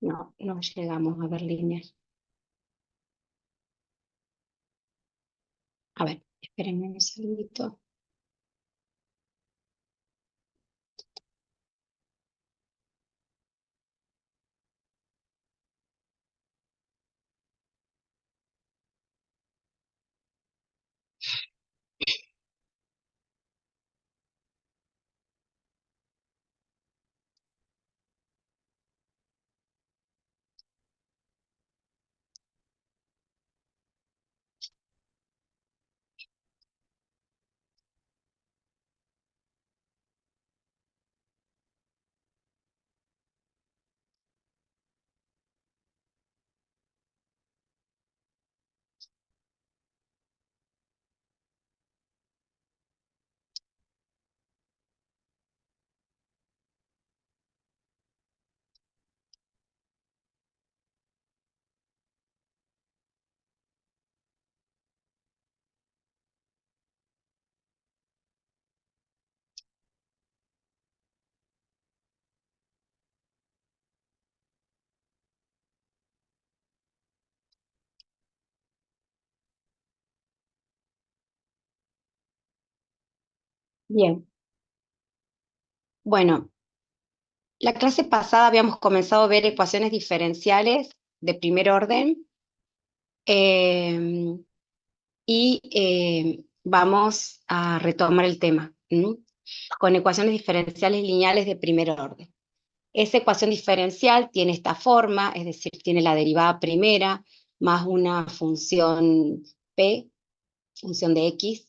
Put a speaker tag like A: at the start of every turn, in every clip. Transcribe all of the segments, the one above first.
A: No, no llegamos a ver líneas. A ver, espérenme un segundito. Bien, bueno, la clase pasada habíamos comenzado a ver ecuaciones diferenciales de primer orden eh, y vamos a retomar el tema, ¿m? Con ecuaciones diferenciales lineales de primer orden. Esa ecuación diferencial tiene esta forma, es decir, tiene la derivada primera más una función p, función de x,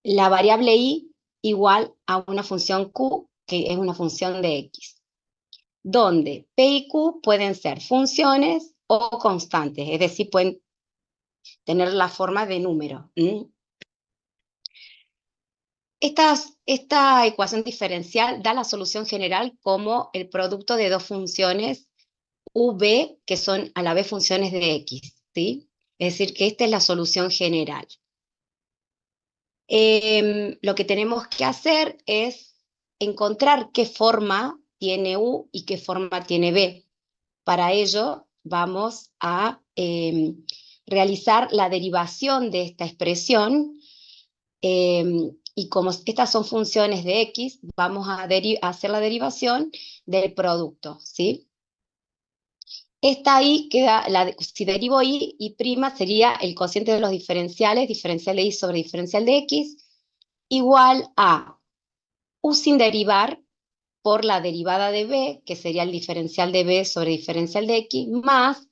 A: la variable y igual a una función q, que es una función de x, donde p y q pueden ser funciones o constantes, es decir, pueden tener la forma de número. Esta ecuación diferencial da la solución general como el producto de dos funciones v, que son a la vez funciones de x, ¿sí? Es decir, que esta es la solución general. Lo que tenemos que hacer es encontrar qué forma tiene u y qué forma tiene b. Para ello vamos a realizar la derivación de esta expresión y como estas son funciones de x, vamos a hacer la derivación del producto, ¿sí? Esta y queda, si derivo y prima sería el cociente de los diferenciales, diferencial de y sobre diferencial de x, igual a u sin derivar por la derivada de b, que sería el diferencial de b sobre diferencial de x, más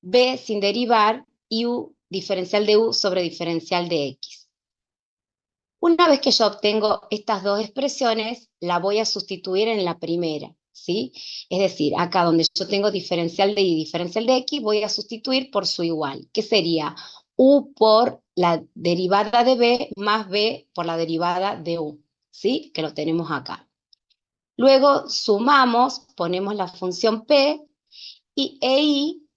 A: b sin derivar y u diferencial de u sobre diferencial de x. Una vez que yo obtengo estas dos expresiones, la voy a sustituir en la primera, ¿sí? Es decir, acá donde yo tengo diferencial de y y diferencial de x, voy a sustituir por su igual, que sería u por la derivada de b más b por la derivada de u, ¿sí? Que lo tenemos acá. Luego sumamos, ponemos la función p y e y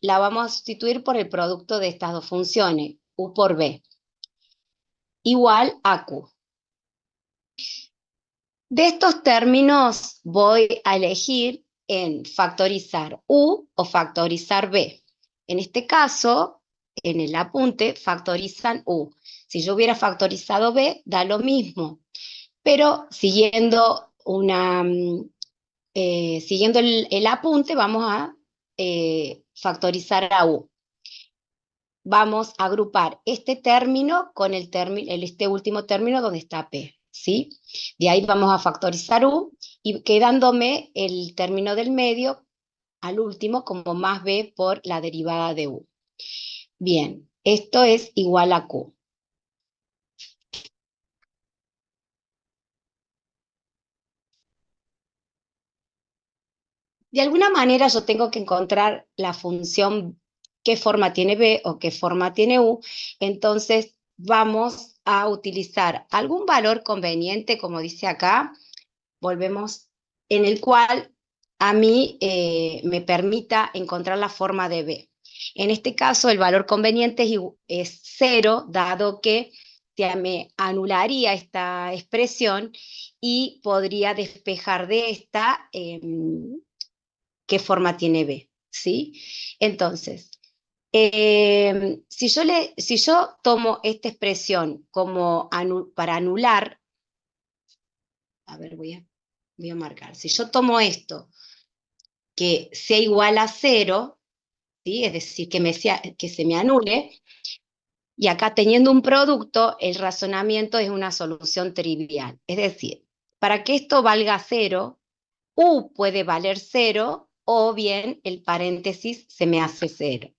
A: la vamos a sustituir por el producto de estas dos funciones, u por b, igual a q. De estos términos voy a elegir en factorizar u o factorizar b. En este caso, en el apunte, factorizan u. Si yo hubiera factorizado b, da lo mismo. Pero siguiendo siguiendo el apunte, vamos a factorizar a u. Vamos a agrupar este término con este último término donde está p, ¿sí? De ahí vamos a factorizar u y quedándome el término del medio al último como más b por la derivada de u. Bien, esto es igual a q. De alguna manera yo tengo que encontrar la función qué forma tiene b o qué forma tiene u, entonces vamos a utilizar algún valor conveniente, como dice acá, volvemos, en el cual a mí me permita encontrar la forma de b. En este caso el valor conveniente es 0, dado que ya me anularía esta expresión y podría despejar de esta qué forma tiene B, ¿sí? Entonces, si yo tomo esta expresión como para anular, a ver, voy a marcar, si yo tomo esto que sea igual a 0, ¿sí? Es decir, que se me anule, y acá teniendo un producto, el razonamiento es una solución trivial. Es decir, para que esto valga 0, U puede valer 0, o bien el paréntesis se me hace 0.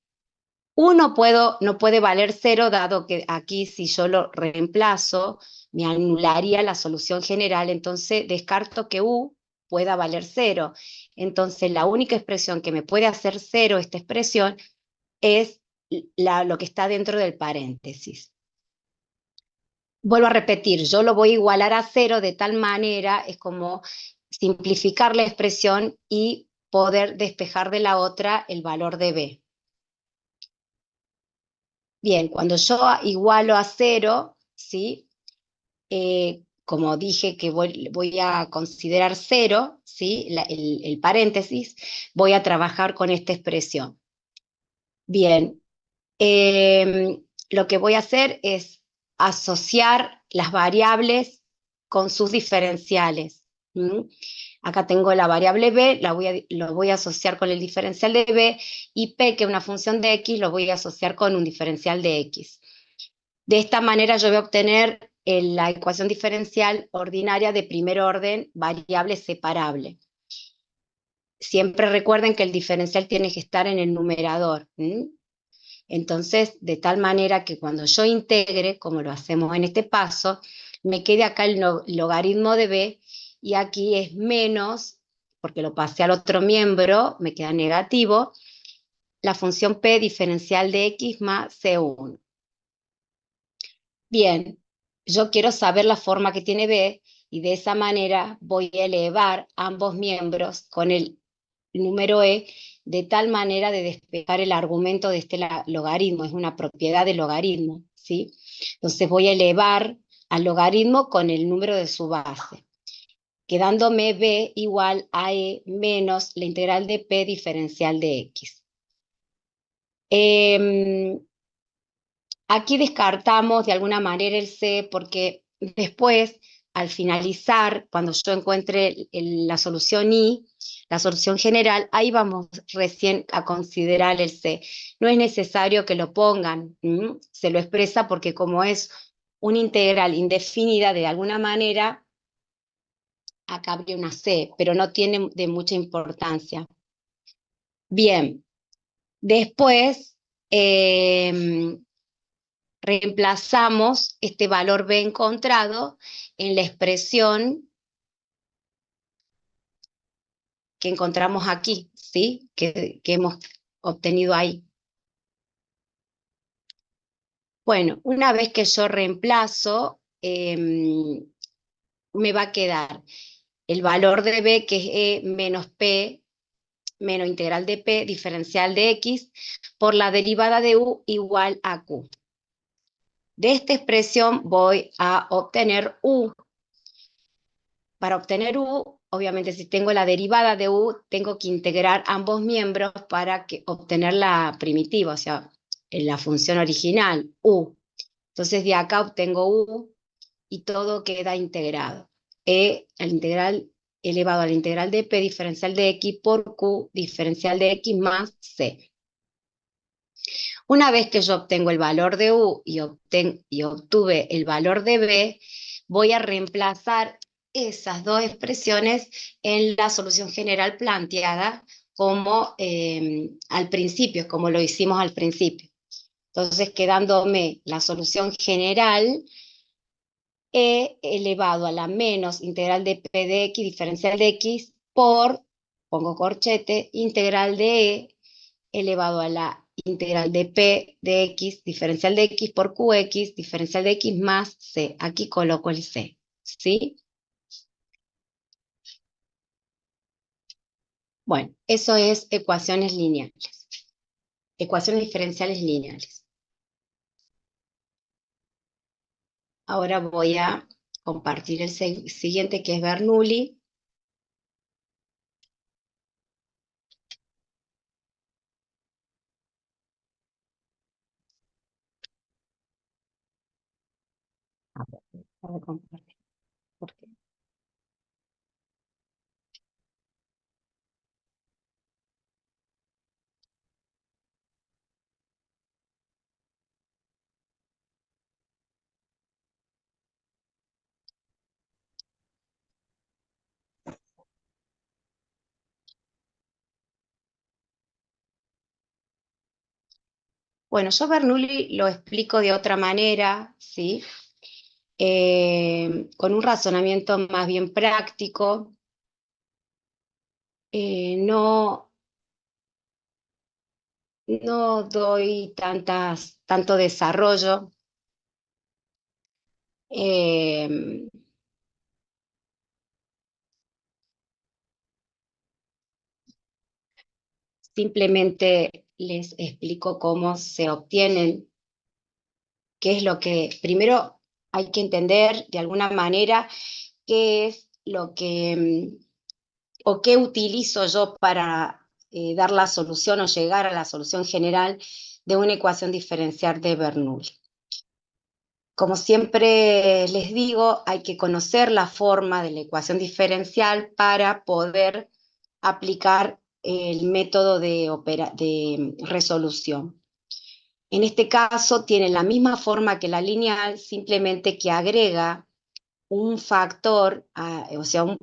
A: U no puede valer 0, dado que aquí si yo lo reemplazo, me anularía la solución general, entonces descarto que U pueda valer 0. Entonces la única expresión que me puede hacer 0 esta expresión es lo que está dentro del paréntesis. Vuelvo a repetir, yo lo voy a igualar a 0 de tal manera, es como simplificar la expresión y poder despejar de la otra el valor de B. Bien, cuando yo igualo a 0, ¿sí? Como dije que voy a considerar 0, ¿sí? El paréntesis, voy a trabajar con esta expresión. Bien, lo que voy a hacer es asociar las variables con sus diferenciales. ¿Mm? Acá tengo la variable b, lo voy a asociar con el diferencial de b, y p, que es una función de x, lo voy a asociar con un diferencial de x. De esta manera yo voy a obtener la ecuación diferencial ordinaria de primer orden, variable separable. Siempre recuerden que el diferencial tiene que estar en el numerador. Entonces, de tal manera que cuando yo integre, como lo hacemos en este paso, me quede acá el logaritmo de b, y aquí es menos, porque lo pasé al otro miembro, me queda negativo, la función p diferencial de x más c1. Bien, yo quiero saber la forma que tiene b, y de esa manera voy a elevar ambos miembros con el número e, de tal manera de despejar el argumento de este logaritmo, es una propiedad del logaritmo, ¿sí? Entonces voy a elevar al logaritmo con el número de su base, quedándome b igual a e menos la integral de p diferencial de x. Aquí descartamos de alguna manera el c, porque después, al finalizar, cuando yo encuentre la solución I, la solución general, ahí vamos recién a considerar el c. No es necesario que lo pongan, se lo expresa porque como es una integral indefinida, de alguna manera, acá habría una c, pero no tiene de mucha importancia. Bien, después reemplazamos este valor b encontrado en la expresión que encontramos aquí, ¿sí? Que hemos obtenido ahí. Bueno, una vez que yo reemplazo, me va a quedar el valor de b, que es e menos p, menos integral de p, diferencial de x, por la derivada de u igual a q. De esta expresión voy a obtener u. Para obtener u, obviamente si tengo la derivada de u, tengo que integrar ambos miembros para obtener la primitiva, o sea, la función original, u. Entonces de acá obtengo u y todo queda integrado. El integral elevado a la integral de p diferencial de x por q diferencial de x más c. Una vez que yo obtengo el valor de u y obtuve el valor de b, voy a reemplazar esas dos expresiones en la solución general planteada como al principio, como lo hicimos al principio. Entonces, quedándome la solución general, e elevado a la menos integral de p de x diferencial de x por, pongo corchete, integral de e elevado a la integral de p de x diferencial de x por qx diferencial de x más c. Aquí coloco el c, ¿sí? Bueno, eso es ecuaciones lineales, ecuaciones diferenciales lineales. Ahora voy a compartir el siguiente, que es Bernoulli. dejar de compartir. ¿Por qué? Bueno, yo Bernoulli lo explico de otra manera, ¿sí? Con un razonamiento más bien práctico. No, no doy tanto desarrollo. Eh, Simplemente les explico cómo se obtienen, qué es lo que, primero hay que entender de alguna manera qué es lo que, o qué utilizo yo para dar la solución o llegar a la solución general de una ecuación diferencial de Bernoulli. Como siempre les digo, hay que conocer la forma de la ecuación diferencial para poder aplicar el método de resolución. En este caso tiene la misma forma que la lineal, simplemente que agrega un factor, o sea, un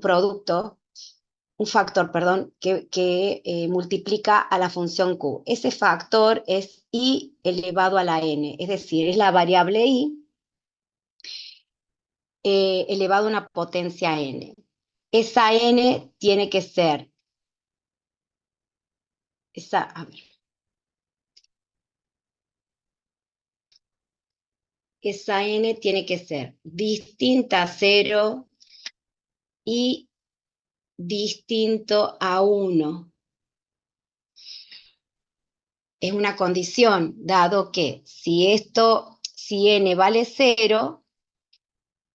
A: factor, perdón, que multiplica a la función q. Ese factor es i elevado a la n, es decir, es la variable i elevado a una potencia n. Esa n tiene que ser, a ver, esa n tiene que ser distinta a 0 y distinto a 1. Es una condición, dado que si n vale 0,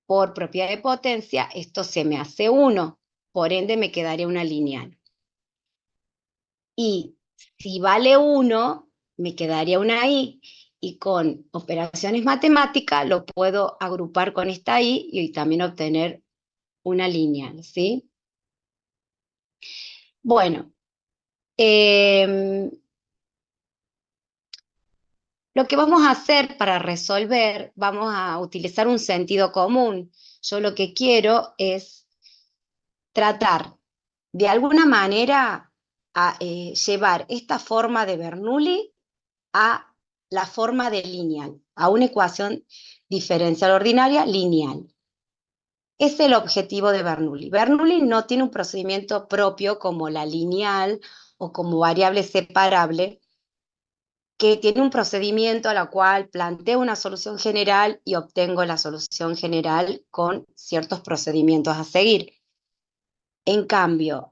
A: por propiedad de potencia, esto se me hace 1, por ende me quedaría una lineal. Y si vale 1, me quedaría una i, y con operaciones matemáticas lo puedo agrupar con esta i y también obtener una lineal, ¿sí? Bueno, lo que vamos a hacer para resolver, vamos a utilizar un sentido común. Yo lo que quiero es tratar de alguna manera a llevar esta forma de Bernoulli a la forma de lineal, a una ecuación diferencial ordinaria lineal. Es el objetivo de Bernoulli. Bernoulli no tiene un procedimiento propio como la lineal o como variable separable, que tiene un procedimiento a la cual planteo una solución general y obtengo la solución general con ciertos procedimientos a seguir. En cambio,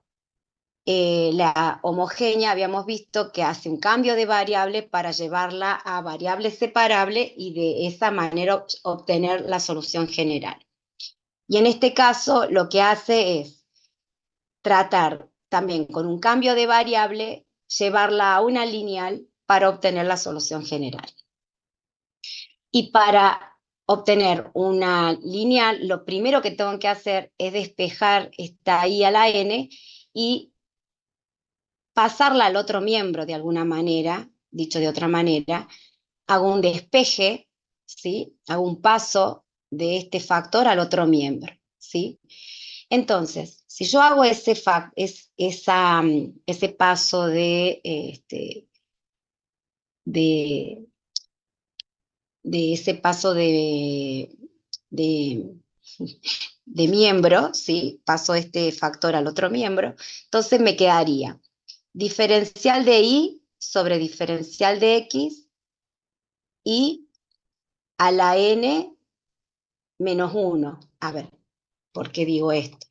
A: la homogénea habíamos visto que hace un cambio de variable para llevarla a variable separable y de esa manera obtener la solución general. Y en este caso lo que hace es tratar también con un cambio de variable, llevarla a una lineal para obtener la solución general. Y para obtener una lineal, lo primero que tengo que hacer es despejar esta i a la n y pasarla al otro miembro de alguna manera, dicho de otra manera, hago un despeje, ¿sí? Hago un paso de este factor al otro miembro, ¿sí? Entonces, si yo hago ese paso de, de ese paso de, de miembro, ¿sí? Paso este factor al otro miembro, entonces me quedaría diferencial de y sobre diferencial de x y a la n menos 1. A ver, ¿por qué digo esto?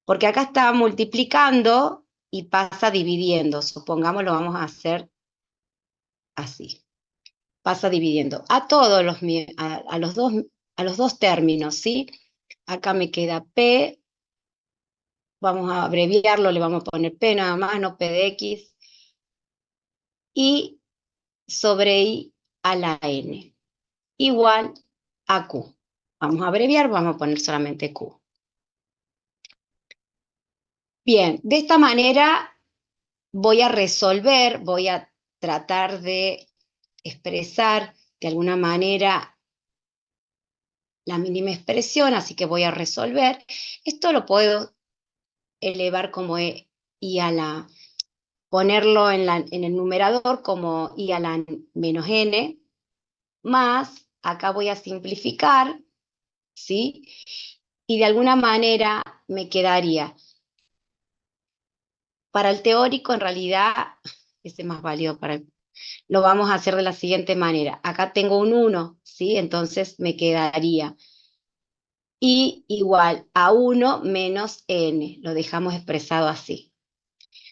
A: Porque acá está multiplicando y pasa dividiendo. Supongamos lo vamos a hacer así. Pasa dividiendo a los dos términos, ¿sí? Acá me queda P, vamos a abreviarlo, le vamos a poner P nada más, no P de X, y sobre I a la N, igual a Q. Vamos a abreviar, vamos a poner solamente Q. Bien, de esta manera voy a resolver, voy a tratar de expresar de alguna manera la mínima expresión, así que voy a resolver. Esto lo puedo elevar como i a la, ponerlo en el numerador como i a la menos n, más, acá voy a simplificar, ¿sí? Y de alguna manera me quedaría, para el teórico en realidad, ese es más válido para el, lo vamos a hacer de la siguiente manera. Acá tengo un 1, ¿sí? Entonces me quedaría i igual a 1 menos n, lo dejamos expresado así.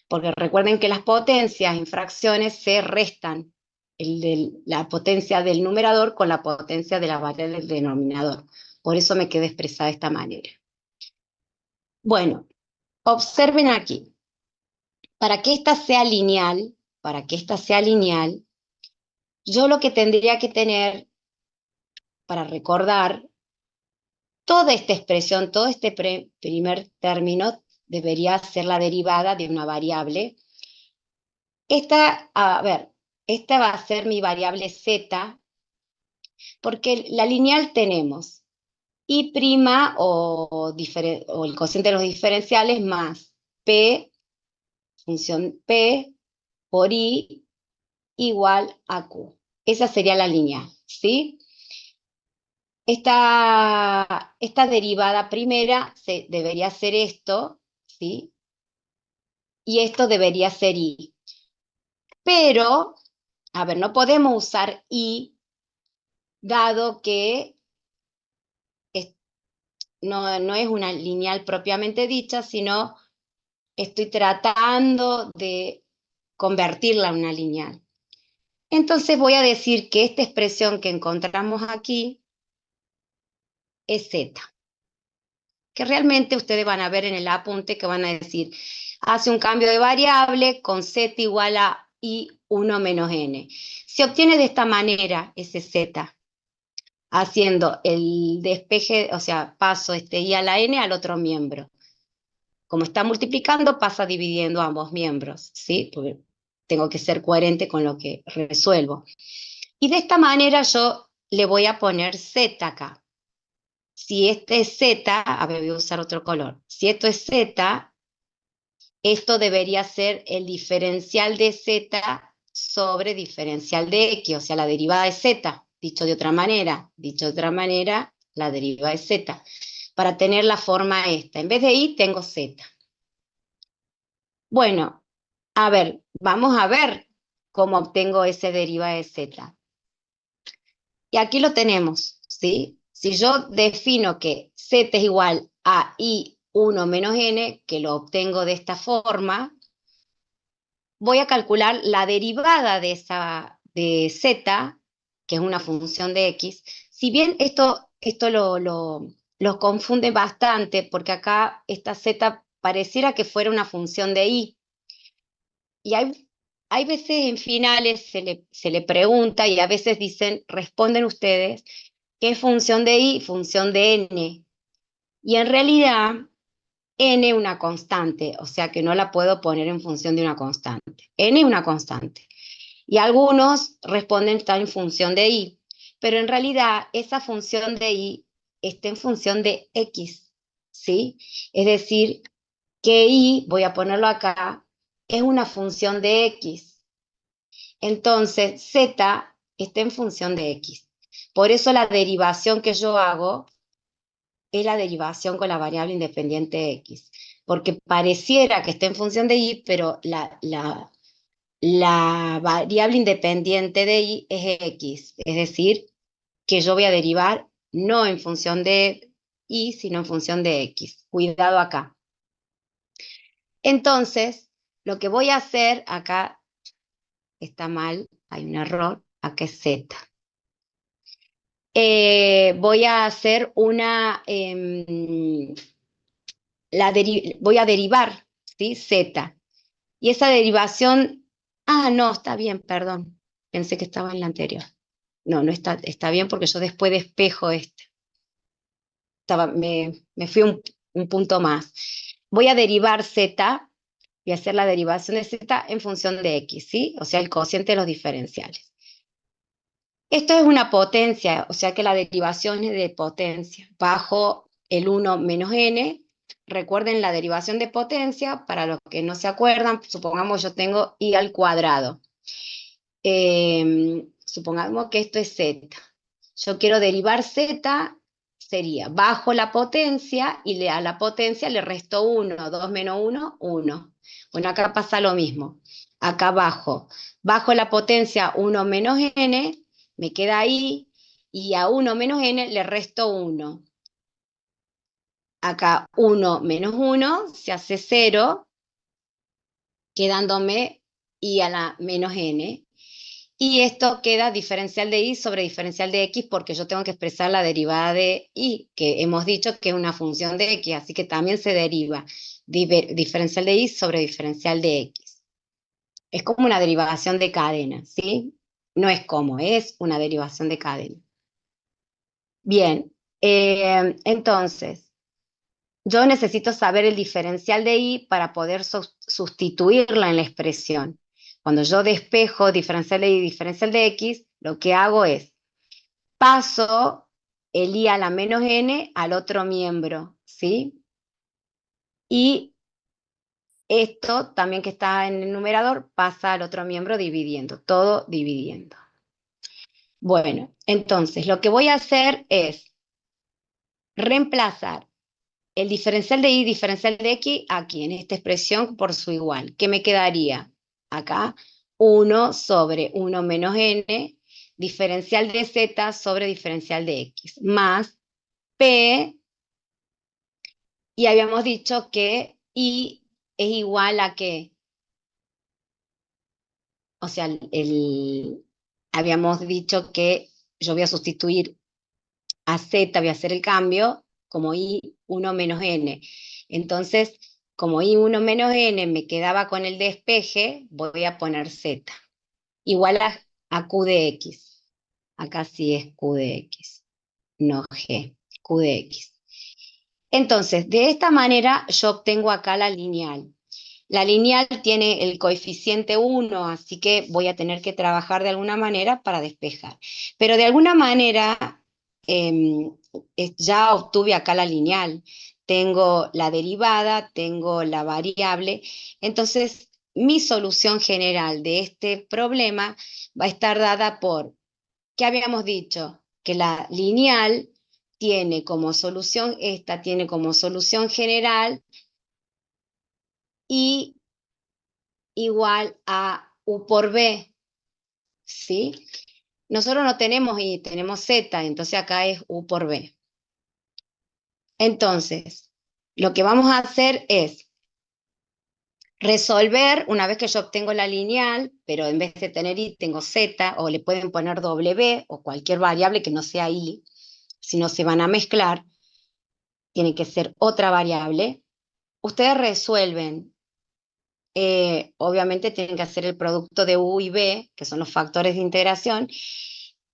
A: Porque recuerden que las potencias en fracciones se restan, la potencia del numerador con la potencia de la variable del denominador. Por eso me queda expresada de esta manera. Bueno, observen aquí. Para que esta sea lineal, yo lo que tendría que tener para recordar toda esta expresión, todo este primer término debería ser la derivada de una variable. Esta va a ser mi variable z, porque la lineal tenemos y' o el cociente de los diferenciales más p, función p, por i igual a q. Esa sería la lineal, ¿sí? Esta derivada primera debería ser esto, ¿sí? Y esto debería ser i. Pero, a ver, no podemos usar i, dado que no es una lineal propiamente dicha, sino estoy tratando de convertirla en una lineal. Entonces voy a decir que esta expresión que encontramos aquí es z, que realmente ustedes van a ver en el apunte que van a decir, hace un cambio de variable con z igual a i1 menos n. Se obtiene de esta manera ese z, haciendo el despeje, o sea, paso este i a la n al otro miembro. Como está multiplicando, pasa dividiendo ambos miembros, ¿sí? Porque tengo que ser coherente con lo que resuelvo. Y de esta manera yo le voy a poner z acá. Si este es z, a ver, voy a usar otro color. Si esto es z, esto debería ser el diferencial de z sobre diferencial de x, o sea, la derivada de z. Dicho de otra manera, la derivada de z. Para tener la forma esta. En vez de i, tengo z. Bueno, a ver, vamos a ver cómo obtengo ese derivada de z. Y aquí lo tenemos, ¿sí? Si yo defino que z es igual a i1 menos n, que lo obtengo de esta forma, voy a calcular la derivada de z, que es una función de x. Si bien esto lo confunde bastante, porque acá esta z pareciera que fuera una función de i, y hay veces en finales se le pregunta y a veces responden ustedes, ¿qué es función de i? Función de n. Y en realidad, n es una constante, o sea que no la puedo poner en función de una constante. N es una constante. Y algunos responden está en función de i, pero en realidad esa función de i está en función de x, ¿sí? Es decir, que i, voy a ponerlo acá, es una función de x. Entonces, z está en función de x. Por eso la derivación que yo hago es la derivación con la variable independiente x. Porque pareciera que está en función de y, pero la variable independiente de y es x. Es decir, que yo voy a derivar no en función de y, sino en función de x. Cuidado acá. Entonces, lo que voy a hacer acá está mal, hay un error, acá es z. Voy a hacer voy a derivar, ¿sí? Z. Y esa derivación, no, está bien, perdón. Pensé que estaba en la anterior. No, no está bien porque yo después despejo este. me fui un punto más. Voy a derivar z, voy a hacer la derivación de z en función de x, ¿sí? O sea, el cociente de los diferenciales. Esto es una potencia, o sea que la derivación es de potencia, bajo el 1 menos n. Recuerden la derivación de potencia, para los que no se acuerdan, supongamos yo tengo i al cuadrado. Supongamos que esto es z. Yo quiero derivar z, sería bajo la potencia, y a la potencia le resto 1, 2 menos 1, 1. Bueno, acá pasa lo mismo. Acá bajo la potencia 1 menos n, me queda ahí, y a 1 menos n le resto 1. Acá 1 menos 1 se hace 0, quedándome i a la menos n. Y esto queda diferencial de y sobre diferencial de x, porque yo tengo que expresar la derivada de y, que hemos dicho que es una función de x, así que también se deriva diferencial de y sobre diferencial de x. Es como una derivación de cadena, ¿sí? No es como, es una derivación de cadena. Bien, entonces, yo necesito saber el diferencial de y para poder sustituirla en la expresión. Cuando yo despejo diferencial de y y diferencial de x, lo que hago es paso el i a la menos n al otro miembro, ¿sí? Y esto también que está en el numerador pasa al otro miembro dividiendo, todo dividiendo. Bueno, entonces lo que voy a hacer es reemplazar el diferencial de y diferencial de x aquí en esta expresión por su igual. ¿Qué me quedaría? Acá 1 sobre 1 menos n, diferencial de z sobre diferencial de x, más p, y habíamos dicho que y es igual a qué. O sea, habíamos dicho que yo voy a sustituir a z, voy a hacer el cambio como i1 menos n. Entonces, como i1 menos n me quedaba con el despeje, voy a poner z, igual a q de x. Acá sí es q de x, no g, q de x. Entonces, de esta manera yo obtengo acá la lineal. La lineal tiene el coeficiente 1, así que voy a tener que trabajar de alguna manera para despejar. Pero de alguna manera ya obtuve acá la lineal. Tengo la derivada, tengo la variable. Entonces, mi solución general de este problema va a estar dada por, ¿qué habíamos dicho? Que la lineal tiene como solución, esta tiene como solución general y igual a u por b, ¿sí? Nosotros no tenemos y, tenemos z, entonces acá es u por b. Entonces, lo que vamos a hacer es resolver, una vez que yo obtengo la lineal, pero en vez de tener i tengo z, o le pueden poner w, o cualquier variable que no sea i, si no se van a mezclar, tiene que ser otra variable. Ustedes resuelven. Obviamente tienen que hacer el producto de u y b, que son los factores de integración,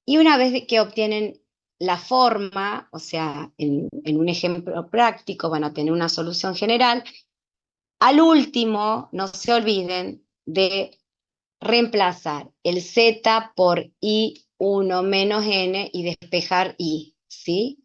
A: y una vez que obtienen la forma, o sea, en un ejemplo práctico van a tener una solución general, al último no se olviden de reemplazar el z por i1 menos n y despejar i, ¿sí?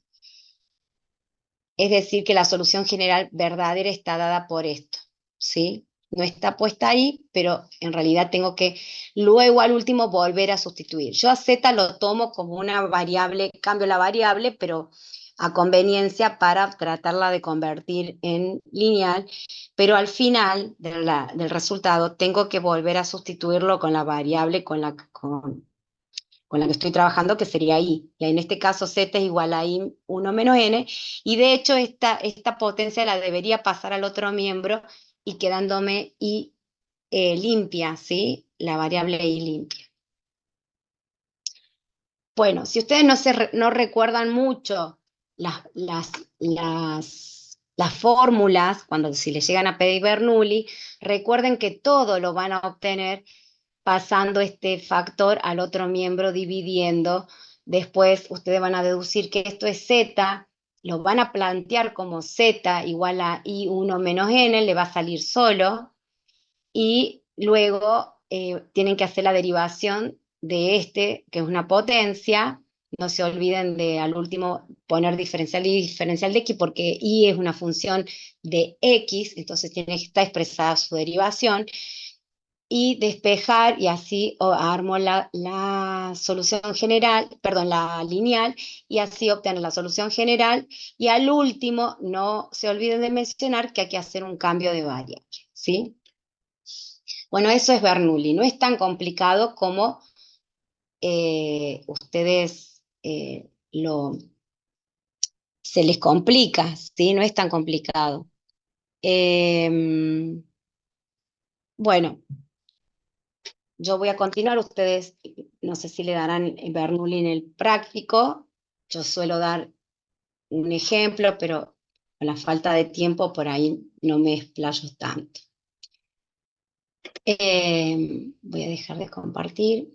A: Es decir, que la solución general verdadera está dada por esto, ¿sí? No está puesta ahí, pero en realidad tengo que luego al último volver a sustituir. Yo a z lo tomo como una variable, cambio la variable, pero a conveniencia para tratarla de convertir en lineal, pero al final del resultado tengo que volver a sustituirlo con la variable con la que estoy trabajando, que sería i. Y en este caso z es igual a i1 menos n, y de hecho esta potencia la debería pasar al otro miembro y quedándome i limpia, ¿sí? La variable i limpia. Bueno, si ustedes no recuerdan mucho las fórmulas, si les llegan a pedir Bernoulli, recuerden que todo lo van a obtener pasando este factor al otro miembro, dividiendo. Después ustedes van a deducir que esto es z, lo van a plantear como z igual a i1 menos n, le va a salir solo, y luego tienen que hacer la derivación de este, que es una potencia. No se olviden de al último poner diferencial y diferencial de x, porque y es una función de x, entonces tiene que estar expresada su derivación, y despejar, y así armo la solución general, perdón, la lineal, y así obtener la solución general, y al último no se olviden de mencionar que hay que hacer un cambio de variable, ¿sí? Bueno, eso es Bernoulli, no es tan complicado como ustedes se les complica, ¿sí? No es tan complicado. Bueno, yo voy a continuar, ustedes no sé si le darán Bernoulli en el práctico, yo suelo dar un ejemplo, pero con la falta de tiempo por ahí no me explayo tanto. Voy a dejar de compartir.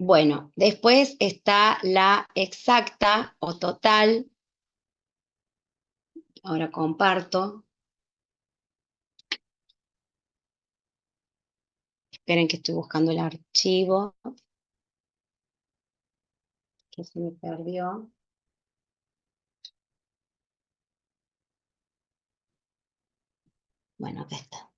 A: Bueno, después está la exacta o total. Ahora comparto. Esperen que estoy buscando el archivo, que se me perdió. Bueno, acá está.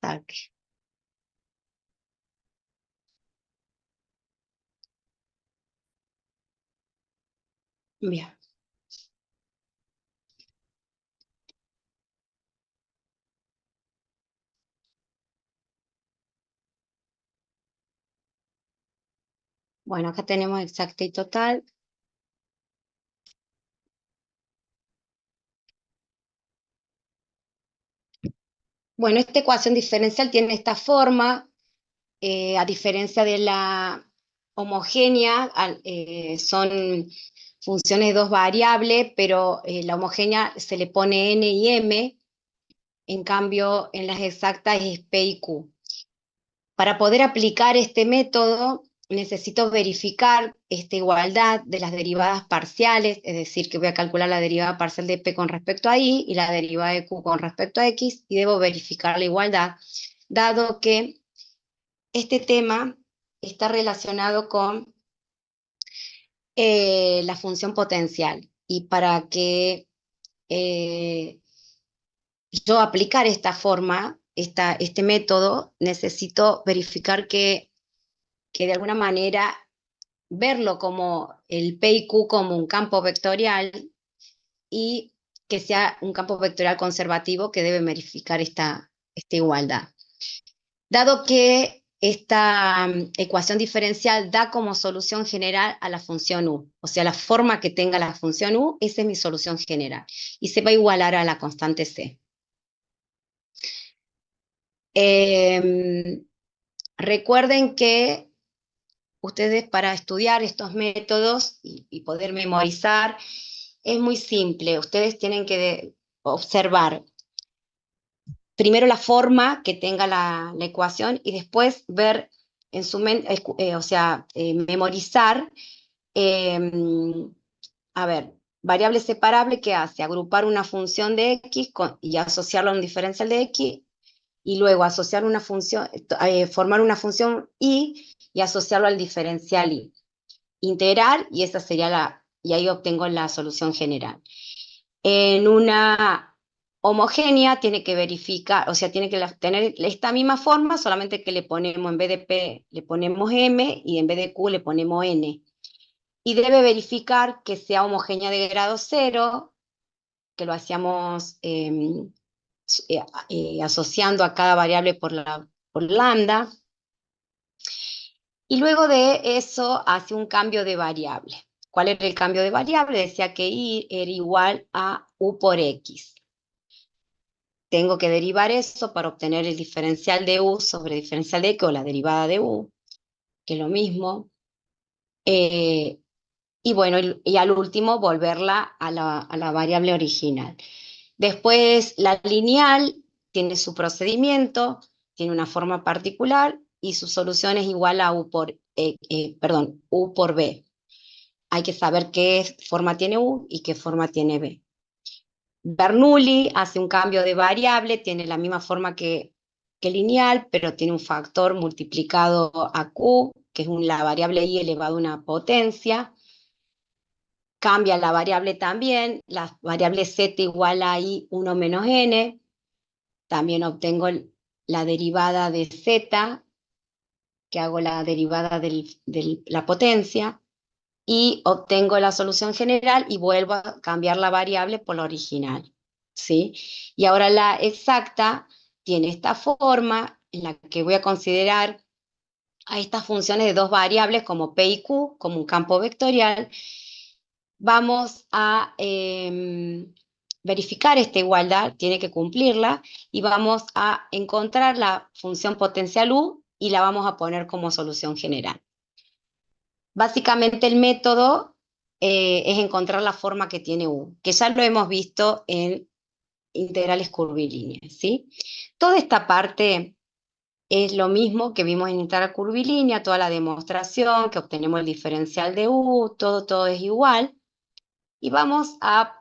A: Saque. Bien. Bueno, acá tenemos exacta y total. Bueno, esta ecuación diferencial tiene esta forma, a diferencia de la homogénea, son funciones de dos variables, pero la homogénea se le pone n y m, en cambio en las exactas es p y q. Para poder aplicar este método, necesito verificar esta igualdad de las derivadas parciales, es decir, que voy a calcular la derivada parcial de p con respecto a y la derivada de q con respecto a x, y debo verificar la igualdad, dado que este tema está relacionado con la función potencial. Y para que yo aplicar esta forma, este método, necesito verificar que de alguna manera verlo como el P y Q como un campo vectorial, y que sea un campo vectorial conservativo que debe verificar esta igualdad. Dado que esta ecuación diferencial da como solución general a la función u, o sea, la forma que tenga la función u, esa es mi solución general, y se va a igualar a la constante c. Recuerden que ustedes, para estudiar estos métodos y poder memorizar, es muy simple. Ustedes tienen que observar primero la forma que tenga la ecuación, y después ver en su mente, o sea, memorizar a ver, variable separable, ¿qué hace? Agrupar una función de x y asociarla a un diferencial de x, y luego asociar una función, formar una función y asociarlo al diferencial y. Integrar, y esa sería y ahí obtengo la solución general. En una homogénea tiene que verificar, o sea, tiene que tener esta misma forma, solamente que le ponemos, en vez de P, le ponemos M, y en vez de Q le ponemos N. Y debe verificar que sea homogénea de grado 0, que lo hacíamos asociando a cada variable por lambda, y luego de eso hace un cambio de variable. ¿Cuál era el cambio de variable? Decía que y era igual a u por x. Tengo que derivar eso para obtener el diferencial de u sobre el diferencial de x, o la derivada de u, que es lo mismo. Y bueno, y al último volverla a la variable original. Después la lineal tiene su procedimiento, tiene una forma particular, y su solución es igual a u por b. Hay que saber qué forma tiene u y qué forma tiene b. Bernoulli hace un cambio de variable, tiene la misma forma que lineal, pero tiene un factor multiplicado a q, que es la variable y elevado a una potencia. Cambia la variable también, la variable z igual a i1 menos n. También obtengo la derivada de z, que hago la derivada de la potencia, y obtengo la solución general y vuelvo a cambiar la variable por la original, ¿sí? Y ahora la exacta tiene esta forma en la que voy a considerar a estas funciones de dos variables como p y q, como un campo vectorial. Vamos a verificar esta igualdad, tiene que cumplirla, y vamos a encontrar la función potencial u y la vamos a poner como solución general. Básicamente el método es encontrar la forma que tiene u, que ya lo hemos visto en integrales curvilíneas, ¿sí? Toda esta parte es lo mismo que vimos en integral curvilínea, toda la demostración, que obtenemos el diferencial de u, todo es igual. Y vamos a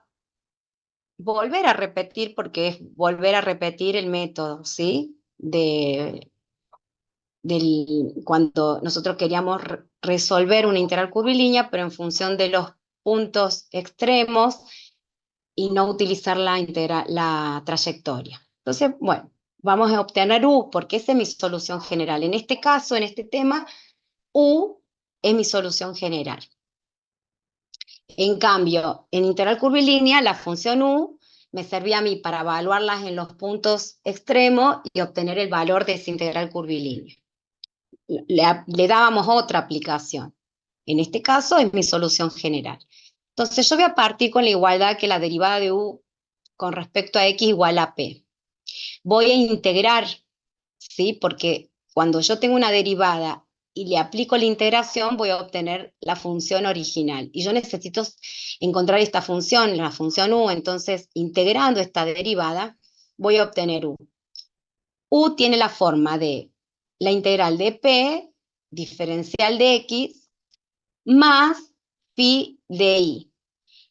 A: volver a repetir, porque es volver a repetir el método, ¿sí? Cuando nosotros queríamos resolver una integral curvilínea, pero en función de los puntos extremos y no utilizar la trayectoria. Entonces, bueno, vamos a obtener u, porque esa es mi solución general. En este caso, en este tema, u es mi solución general. En cambio, en integral curvilínea, la función u me servía a mí para evaluarlas en los puntos extremos y obtener el valor de esa integral curvilínea. Le dábamos otra aplicación. En este caso es mi solución general. Entonces yo voy a partir con la igualdad que la derivada de u con respecto a x igual a p. Voy a integrar, ¿sí? Porque cuando yo tengo una derivada y le aplico la integración, voy a obtener la función original. Y yo necesito encontrar esta función, la función u. Entonces, integrando esta derivada, voy a obtener u. U tiene la forma de la integral de p, diferencial de x, más phi de i.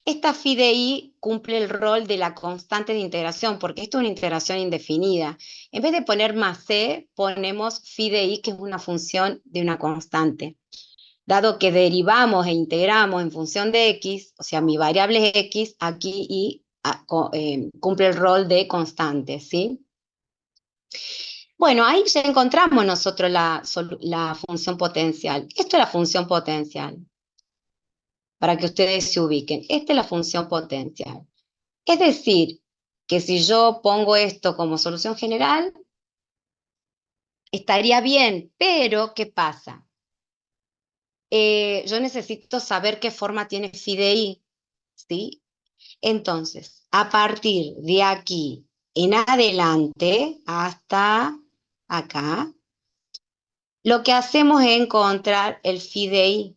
A: Esta phi de i cumple el rol de la constante de integración, porque esto es una integración indefinida. En vez de poner más c, ponemos phi de i, que es una función de una constante. Dado que derivamos e integramos en función de x, o sea, mi variable es x, aquí y cumple el rol de constante, ¿sí? Bueno, ahí ya encontramos nosotros la función potencial. Esto es la función potencial, para que ustedes se ubiquen. Esta es la función potencial. Es decir, que si yo pongo esto como solución general, estaría bien, pero ¿qué pasa? Yo necesito saber qué forma tiene phi de i, ¿sí? Entonces, a partir de aquí en adelante hasta acá, lo que hacemos es encontrar el phi de i.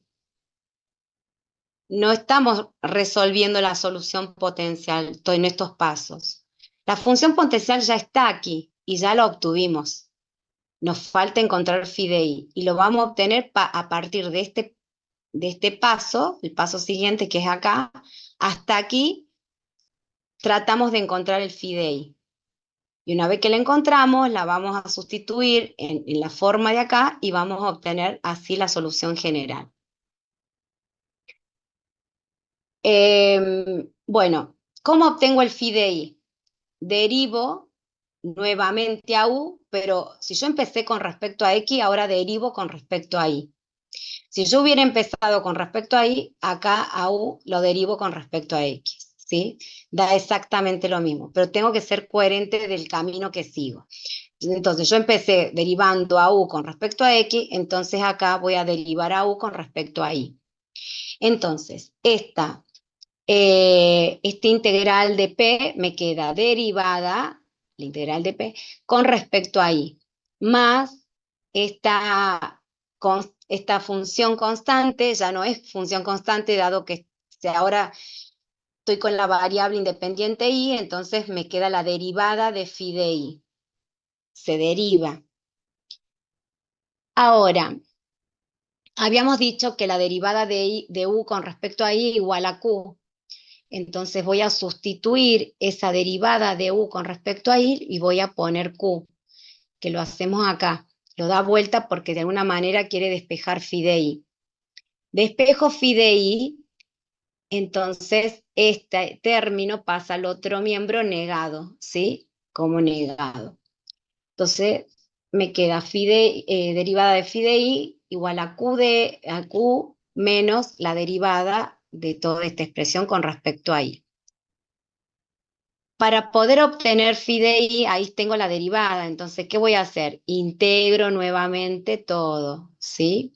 A: No estamos resolviendo la solución potencial en estos pasos. La función potencial ya está aquí y ya la obtuvimos. Nos falta encontrar phi de i y lo vamos a obtener a partir de este de este paso, el paso siguiente que es acá, hasta aquí tratamos de encontrar el phi de i. Y una vez que la encontramos, la vamos a sustituir en la forma de acá y vamos a obtener así la solución general. Bueno, ¿cómo obtengo el phi de i? Derivo nuevamente a u, pero si yo empecé con respecto a x, ahora derivo con respecto a y. Si yo hubiera empezado con respecto a y, acá a u lo derivo con respecto a x, ¿sí? Da exactamente lo mismo, pero tengo que ser coherente del camino que sigo. Entonces yo empecé derivando a u con respecto a x, entonces acá voy a derivar a u con respecto a y. Entonces, este integral de p me queda derivada, la integral de p, con respecto a y, más esta, esta función constante, ya no es función constante, dado que ahora estoy con la variable independiente y, entonces me queda la derivada de phi de i. Se deriva. Ahora, habíamos dicho que la derivada de u con respecto a i igual a q. Entonces voy a sustituir esa derivada de u con respecto a i y voy a poner q, que lo hacemos acá. Lo da vuelta porque de alguna manera quiere despejar phi de i. Despejo phi de i, entonces este término pasa al otro miembro negado, ¿sí? Como negado. Entonces me queda derivada de phi de i igual a q menos la derivada de toda esta expresión con respecto a i. Para poder obtener phi de i, ahí tengo la derivada. Entonces, ¿qué voy a hacer? Integro nuevamente todo, ¿sí?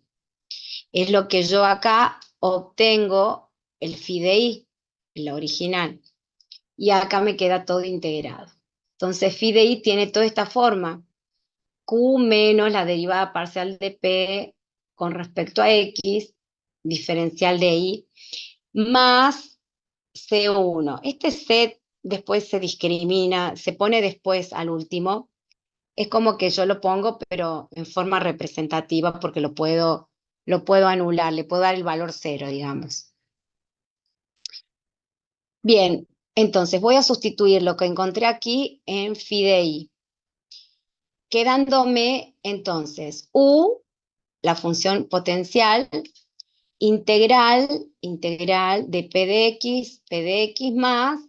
A: Es lo que yo acá obtengo el phi de i, la original. Y acá me queda todo integrado. Entonces, phi de i tiene toda esta forma. Q menos la derivada parcial de p con respecto a x, diferencial de i, más C1. Este C después se discrimina, se pone después al último. Es como que yo lo pongo, pero en forma representativa porque lo puedo anular, le puedo dar el valor 0, digamos. Bien, entonces voy a sustituir lo que encontré aquí en phi de i, quedándome entonces u, la función potencial, integral de p de x más,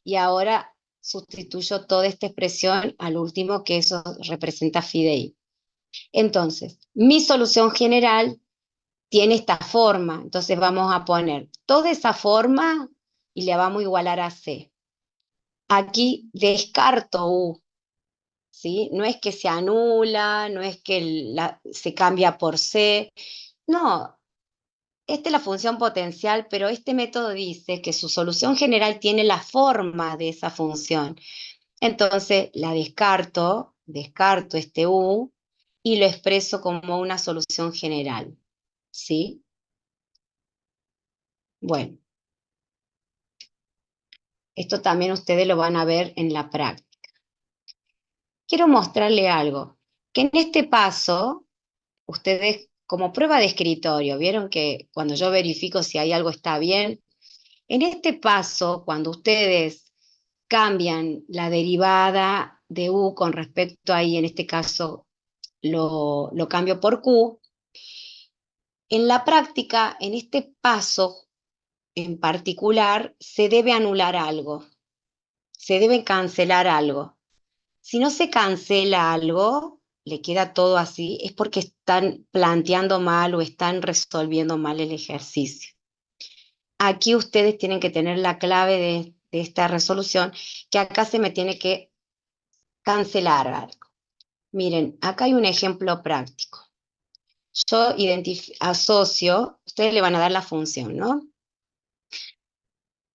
A: y ahora sustituyo toda esta expresión al último, que eso representa phi de i. Entonces, mi solución general tiene esta forma, entonces vamos a poner toda esa forma y le vamos a igualar a c. Aquí descarto u, ¿sí? No es que se anula, no es que se cambia por c, no. Esta es la función potencial, pero este método dice que su solución general tiene la forma de esa función. Entonces la descarto este u y lo expreso como una solución general. ¿Sí? Bueno, esto también ustedes lo van a ver en la práctica. Quiero mostrarle algo, que en este paso, ustedes como prueba de escritorio, vieron que cuando yo verifico si hay algo está bien, en este paso, cuando ustedes cambian la derivada de u con respecto a i, en este caso lo cambio por q, en la práctica, en este paso en particular, se debe anular algo, se debe cancelar algo. Si no se cancela algo, le queda todo así, es porque están planteando mal o están resolviendo mal el ejercicio. Aquí ustedes tienen que tener la clave de esta resolución, que acá se me tiene que cancelar algo. Miren, acá hay un ejemplo práctico. Yo asocio, ustedes le van a dar la función, ¿no?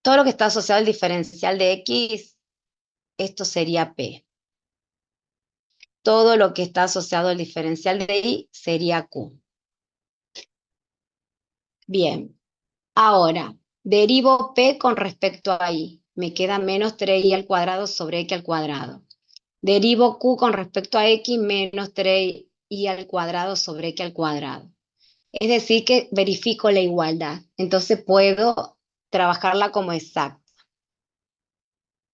A: Todo lo que está asociado al diferencial de x, esto sería p. Todo lo que está asociado al diferencial de y sería q. Bien, ahora, derivo p con respecto a y. Me queda menos 3y al cuadrado sobre x al cuadrado. Derivo q con respecto a x menos 3y al cuadrado sobre x al cuadrado. Es decir, que verifico la igualdad. Entonces puedo trabajarla como exacta.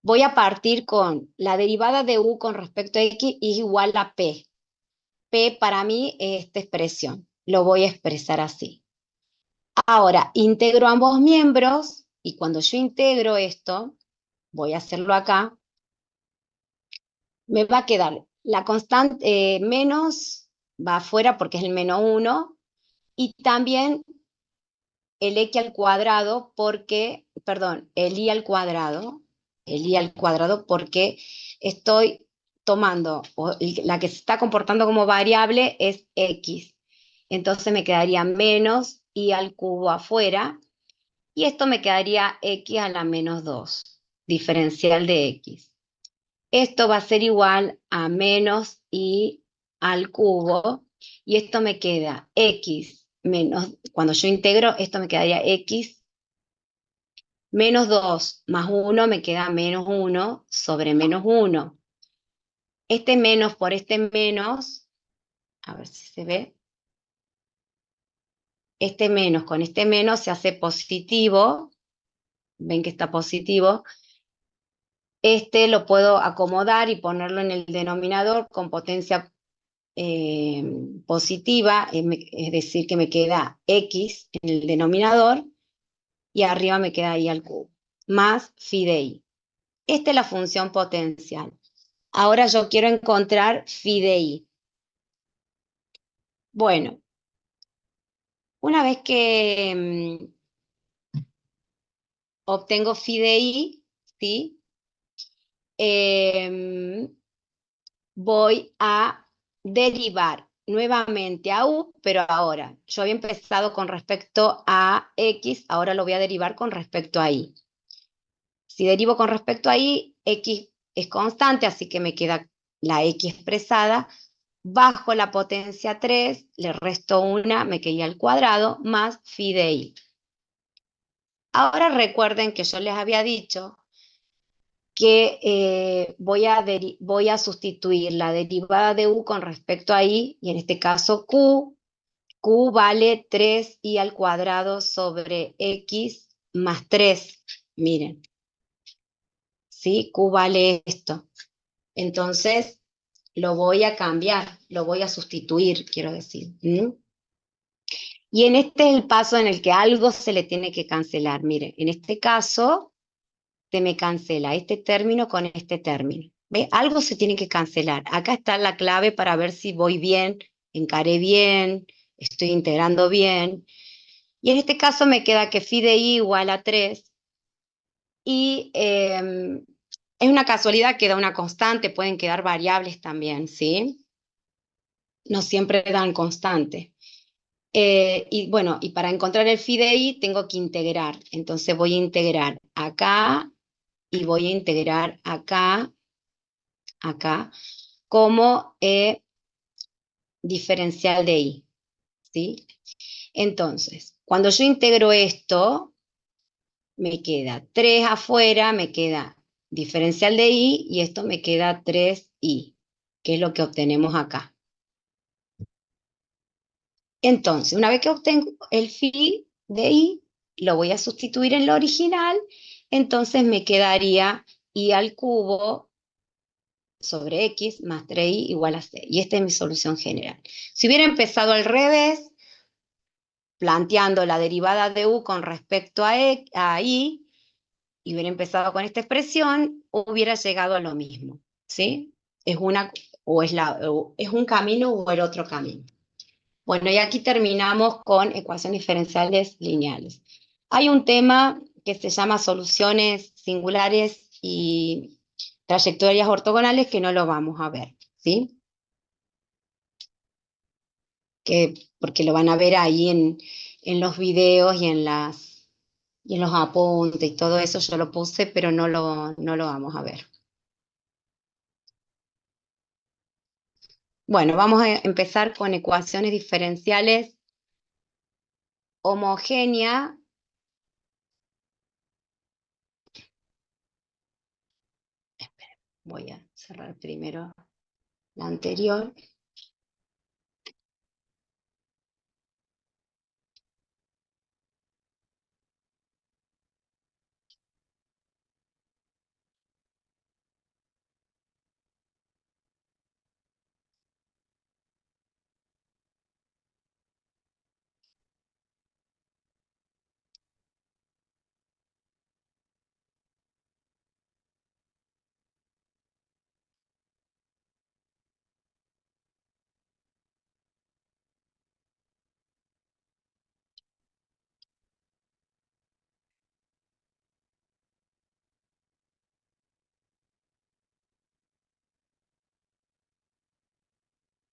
A: Voy a partir con la derivada de u con respecto a x es igual a p. P para mí es esta expresión. Lo voy a expresar así. Ahora, integro ambos miembros y cuando yo integro esto, voy a hacerlo acá, me va a quedar la constante menos, va afuera porque es el menos 1, y también el x al cuadrado porque, perdón, el i al cuadrado porque estoy tomando, la que se está comportando como variable es x. Entonces me quedaría menos i al cubo afuera, y esto me quedaría x a la menos 2, diferencial de x. Esto va a ser igual a menos i al cubo, y esto me queda x menos, cuando yo integro, esto me quedaría x menos 2 más 1 me queda menos 1 sobre menos 1. Este menos por este menos, a ver si se ve, este menos con este menos se hace positivo, ven que está positivo. Este lo puedo acomodar y ponerlo en el denominador con potencia positiva, es decir, que me queda x en el denominador y arriba me queda y al cubo, más phi de i. Esta es la función potencial. Ahora yo quiero encontrar phi de i. Bueno, una vez que obtengo phi de i, ¿sí? Voy a derivar nuevamente a u, pero ahora yo había empezado con respecto a x, ahora lo voy a derivar con respecto a y. Si derivo con respecto a y, x es constante, así que me queda la x expresada. Bajo la potencia 3, le resto una, me queda al cuadrado, más phi de i. Ahora recuerden que yo les había dicho que voy a sustituir la derivada de u con respecto a i, y en este caso q vale 3i al cuadrado sobre x más 3. Miren, ¿sí? Q vale esto. Entonces, lo voy a cambiar, lo voy a sustituir, quiero decir. Y en este es el paso en el que algo se le tiene que cancelar. Miren, en este caso se me cancela este término con este término. ¿Ve? Algo se tiene que cancelar. Acá está la clave para ver si voy bien, encaré bien, estoy integrando bien. Y en este caso me queda que phi de i igual a 3. Y es una casualidad que da una constante, pueden quedar variables también, ¿sí? No siempre dan constante. Y bueno, y para encontrar el phi de i tengo que integrar. Entonces voy a integrar acá y voy a integrar acá, acá, como diferencial de i, ¿sí? Entonces, cuando yo integro esto, me queda 3 afuera, me queda diferencial de i, y esto me queda 3i, que es lo que obtenemos acá. Entonces, una vez que obtengo el phi de i, lo voy a sustituir en lo original, entonces me quedaría i al cubo sobre x más 3i igual a c. Y esta es mi solución general. Si hubiera empezado al revés, planteando la derivada de u con respecto a i, y hubiera empezado con esta expresión, hubiera llegado a lo mismo, ¿sí? Es una, o es un camino o el otro camino. Bueno, y aquí terminamos con ecuaciones diferenciales lineales. Hay un tema que se llama soluciones singulares y trayectorias ortogonales que no lo vamos a ver, ¿sí? Porque lo van a ver ahí en los videos y en los apuntes y todo eso, yo lo puse, pero no lo vamos a ver. Bueno, vamos a empezar con ecuaciones diferenciales homogéneas. Voy a cerrar primero la anterior.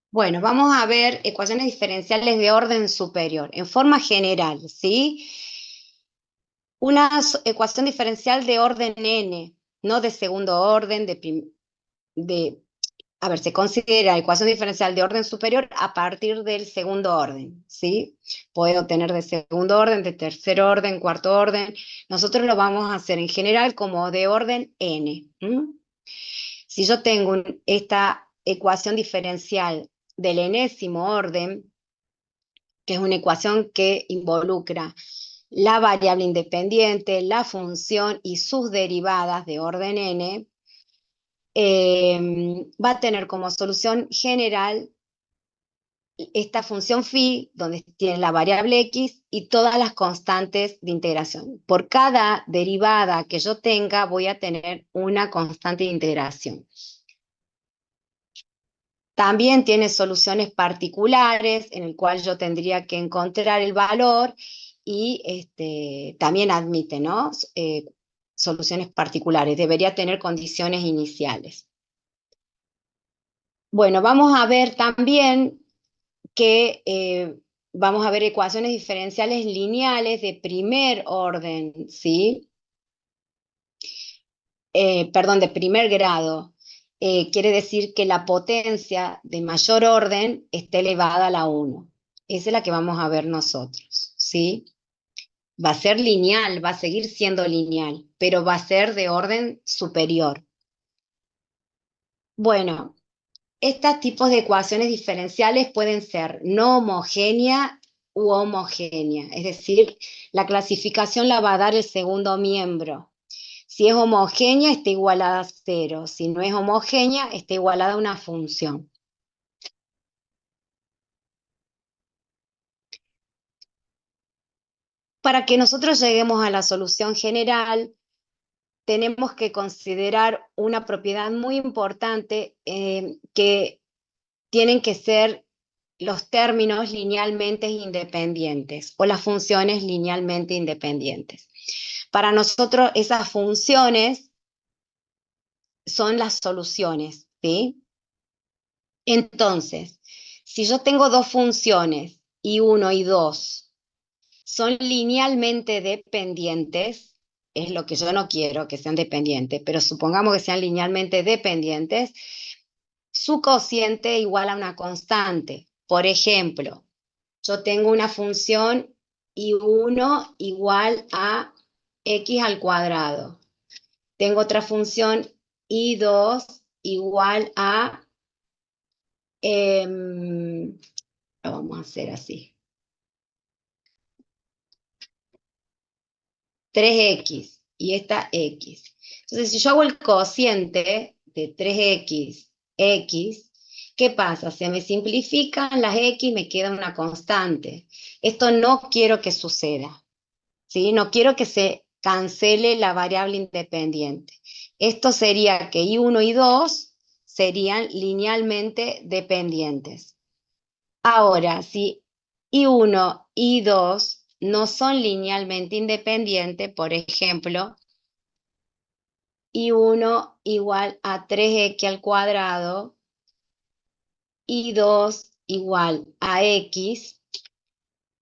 A: Bueno, vamos a ver ecuaciones diferenciales de orden superior, en forma general, ¿sí? Una ecuación diferencial de orden n, no de segundo orden, a ver, se considera ecuación diferencial de orden superior a partir del segundo orden, ¿sí? Puedo tener de segundo orden, de tercer orden, cuarto orden. Nosotros lo vamos a hacer en general como de orden n. Si yo tengo esta ecuación diferencial del enésimo orden, que es una ecuación que involucra la variable independiente, la función y sus derivadas de orden n, va a tener como solución general esta función phi, donde tiene la variable x y todas las constantes de integración. Por cada derivada que yo tenga, voy a tener una constante de integración. También tiene soluciones particulares, en el cual yo tendría que encontrar el valor y también admite, ¿no? Soluciones particulares. Debería tener condiciones iniciales. Bueno, vamos a ver también que vamos a ver ecuaciones diferenciales lineales de primer orden, ¿sí? Perdón, de primer grado. Quiere decir que la potencia de mayor orden está elevada a la 1. Esa es la que vamos a ver nosotros, ¿sí? Va a ser lineal, va a seguir siendo lineal, pero va a ser de orden superior. Bueno, estos tipos de ecuaciones diferenciales pueden ser no homogénea u homogénea, es decir, la clasificación la va a dar el segundo miembro. Si es homogénea, está igualada a 0. Si no es homogénea, está igualada a una función. Para que nosotros lleguemos a la solución general, tenemos que considerar una propiedad muy importante que tienen que ser los términos linealmente independientes o las funciones linealmente independientes. Para nosotros esas funciones son las soluciones, ¿sí? Entonces, si yo tengo dos funciones y 1 y 2 son linealmente dependientes, es lo que yo no quiero que sean dependientes, pero supongamos que sean linealmente dependientes, su cociente igual a una constante. Por ejemplo, yo tengo una función y1 igual a x al cuadrado. Tengo otra función y2 igual a, lo vamos a hacer así, 3x y esta x. Entonces, si yo hago el cociente de 3x, x, ¿qué pasa? Se me simplifican las x, me queda una constante. Esto no quiero que suceda, ¿sí? No quiero que se cancele la variable independiente. Esto sería que y1 y 2 serían linealmente dependientes. Ahora, si y1 y 2 no son linealmente independientes, por ejemplo, y1 igual a 3x al cuadrado, y 2 igual a x,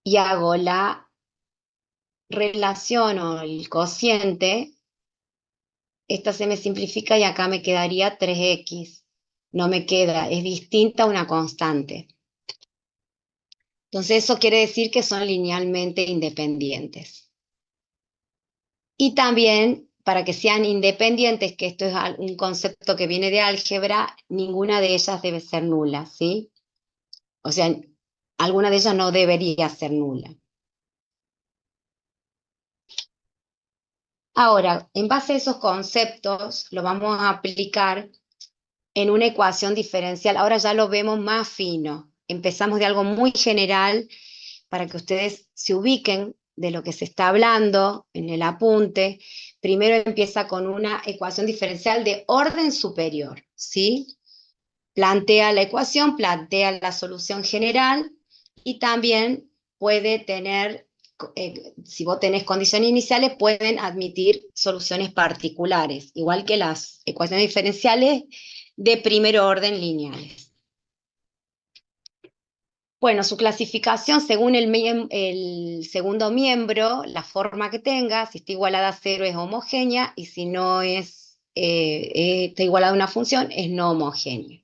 A: y hago la relación o el cociente, esta se me simplifica y acá me quedaría 3x. No me queda, es distinta a una constante. Entonces eso quiere decir que son linealmente independientes. Y también, para que sean independientes, que esto es un concepto que viene de álgebra, ninguna de ellas debe ser nula, ¿sí? O sea, alguna de ellas no debería ser nula. Ahora, en base a esos conceptos, lo vamos a aplicar en una ecuación diferencial. Ahora ya lo vemos más fino. Empezamos de algo muy general para que ustedes se ubiquen de lo que se está hablando en el apunte. Primero empieza con una ecuación diferencial de orden superior, ¿sí? Plantea la ecuación, plantea la solución general y también puede tener, si vos tenés condiciones iniciales, pueden admitir soluciones particulares, igual que las ecuaciones diferenciales de primer orden lineales. Bueno, su clasificación según el segundo miembro, la forma que tenga, si está igualada a cero es homogénea y si no es, está igualada a una función es no homogénea.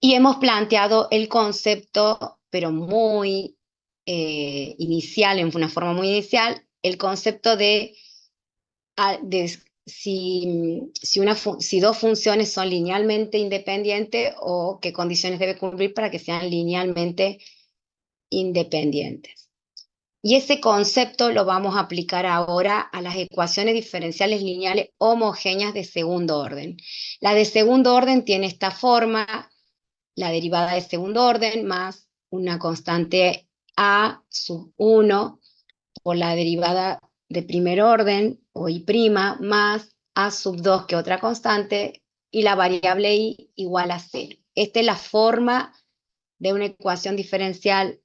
A: Y hemos planteado el concepto, pero muy inicial, en una forma muy inicial, el concepto de si dos funciones son linealmente independientes o qué condiciones debe cumplir para que sean linealmente independientes. Y ese concepto lo vamos a aplicar ahora a las ecuaciones diferenciales lineales homogéneas de segundo orden. La de segundo orden tiene esta forma: la derivada de segundo orden más una constante a sub 1 por la derivada de primer orden, o y' más a sub 2, que otra constante, y la variable y igual a 0. Esta es la forma de una ecuación diferencial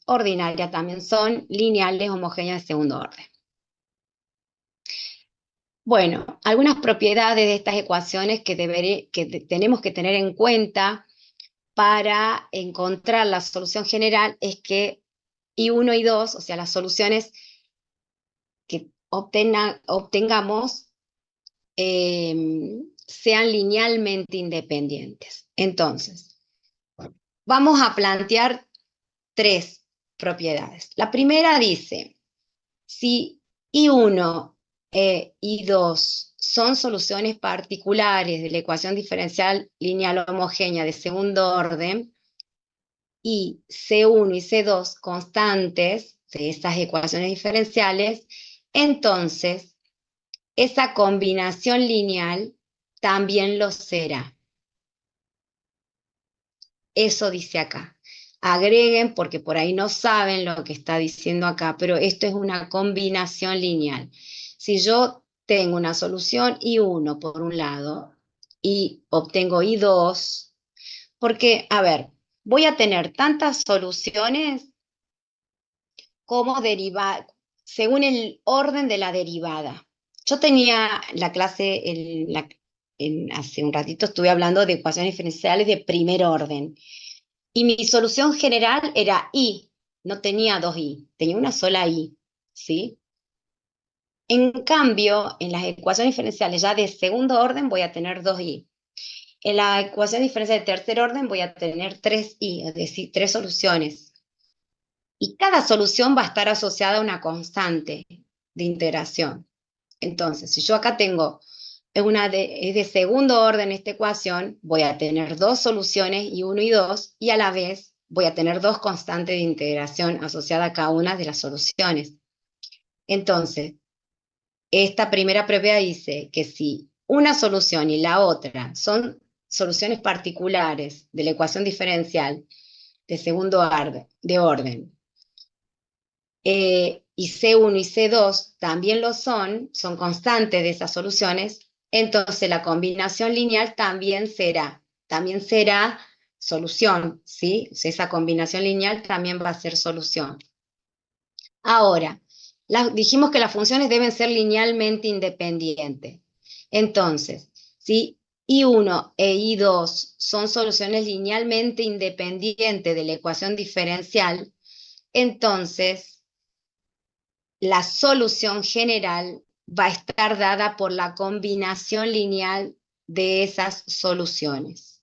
A: ordinaria. También son lineales homogéneas de segundo orden. Bueno, algunas propiedades de estas ecuaciones que tenemos que tener en cuenta para encontrar la solución general es que I1 y 2, o sea, las soluciones que obtengamos, sean linealmente independientes. Entonces, vamos a plantear tres propiedades. La primera dice: si I1 e I2 son soluciones particulares de la ecuación diferencial lineal homogénea de segundo orden, y C1 y C2 constantes de estas ecuaciones diferenciales, entonces esa combinación lineal también lo será. Eso dice acá. Agreguen, porque por ahí no saben lo que está diciendo acá, pero esto es una combinación lineal. Si yo tengo una solución I1 por un lado y obtengo I2, porque, a ver, voy a tener tantas soluciones como derivada, según el orden de la derivada. Yo tenía la clase, hace un ratito estuve hablando de ecuaciones diferenciales de primer orden, y mi solución general era I, no tenía dos I, tenía una sola I, ¿sí? En cambio, en las ecuaciones diferenciales ya de segundo orden voy a tener dos I. En la ecuación diferencial de tercer orden voy a tener tres I, es decir, tres soluciones. Y cada solución va a estar asociada a una constante de integración. Entonces, si yo acá tengo es de segundo orden esta ecuación, voy a tener dos soluciones, I1 y 2, y a la vez voy a tener dos constantes de integración asociadas a cada una de las soluciones. Entonces, esta primera propiedad dice que si una solución y la otra son soluciones particulares de la ecuación diferencial de segundo orden, y C1 y C2 también lo son constantes de esas soluciones, entonces la combinación lineal también será solución, ¿sí? O sea, esa combinación lineal también va a ser solución. Ahora, dijimos que las funciones deben ser linealmente independientes. Entonces, si I1 e I2 son soluciones linealmente independientes de la ecuación diferencial, entonces la solución general va a estar dada por la combinación lineal de esas soluciones.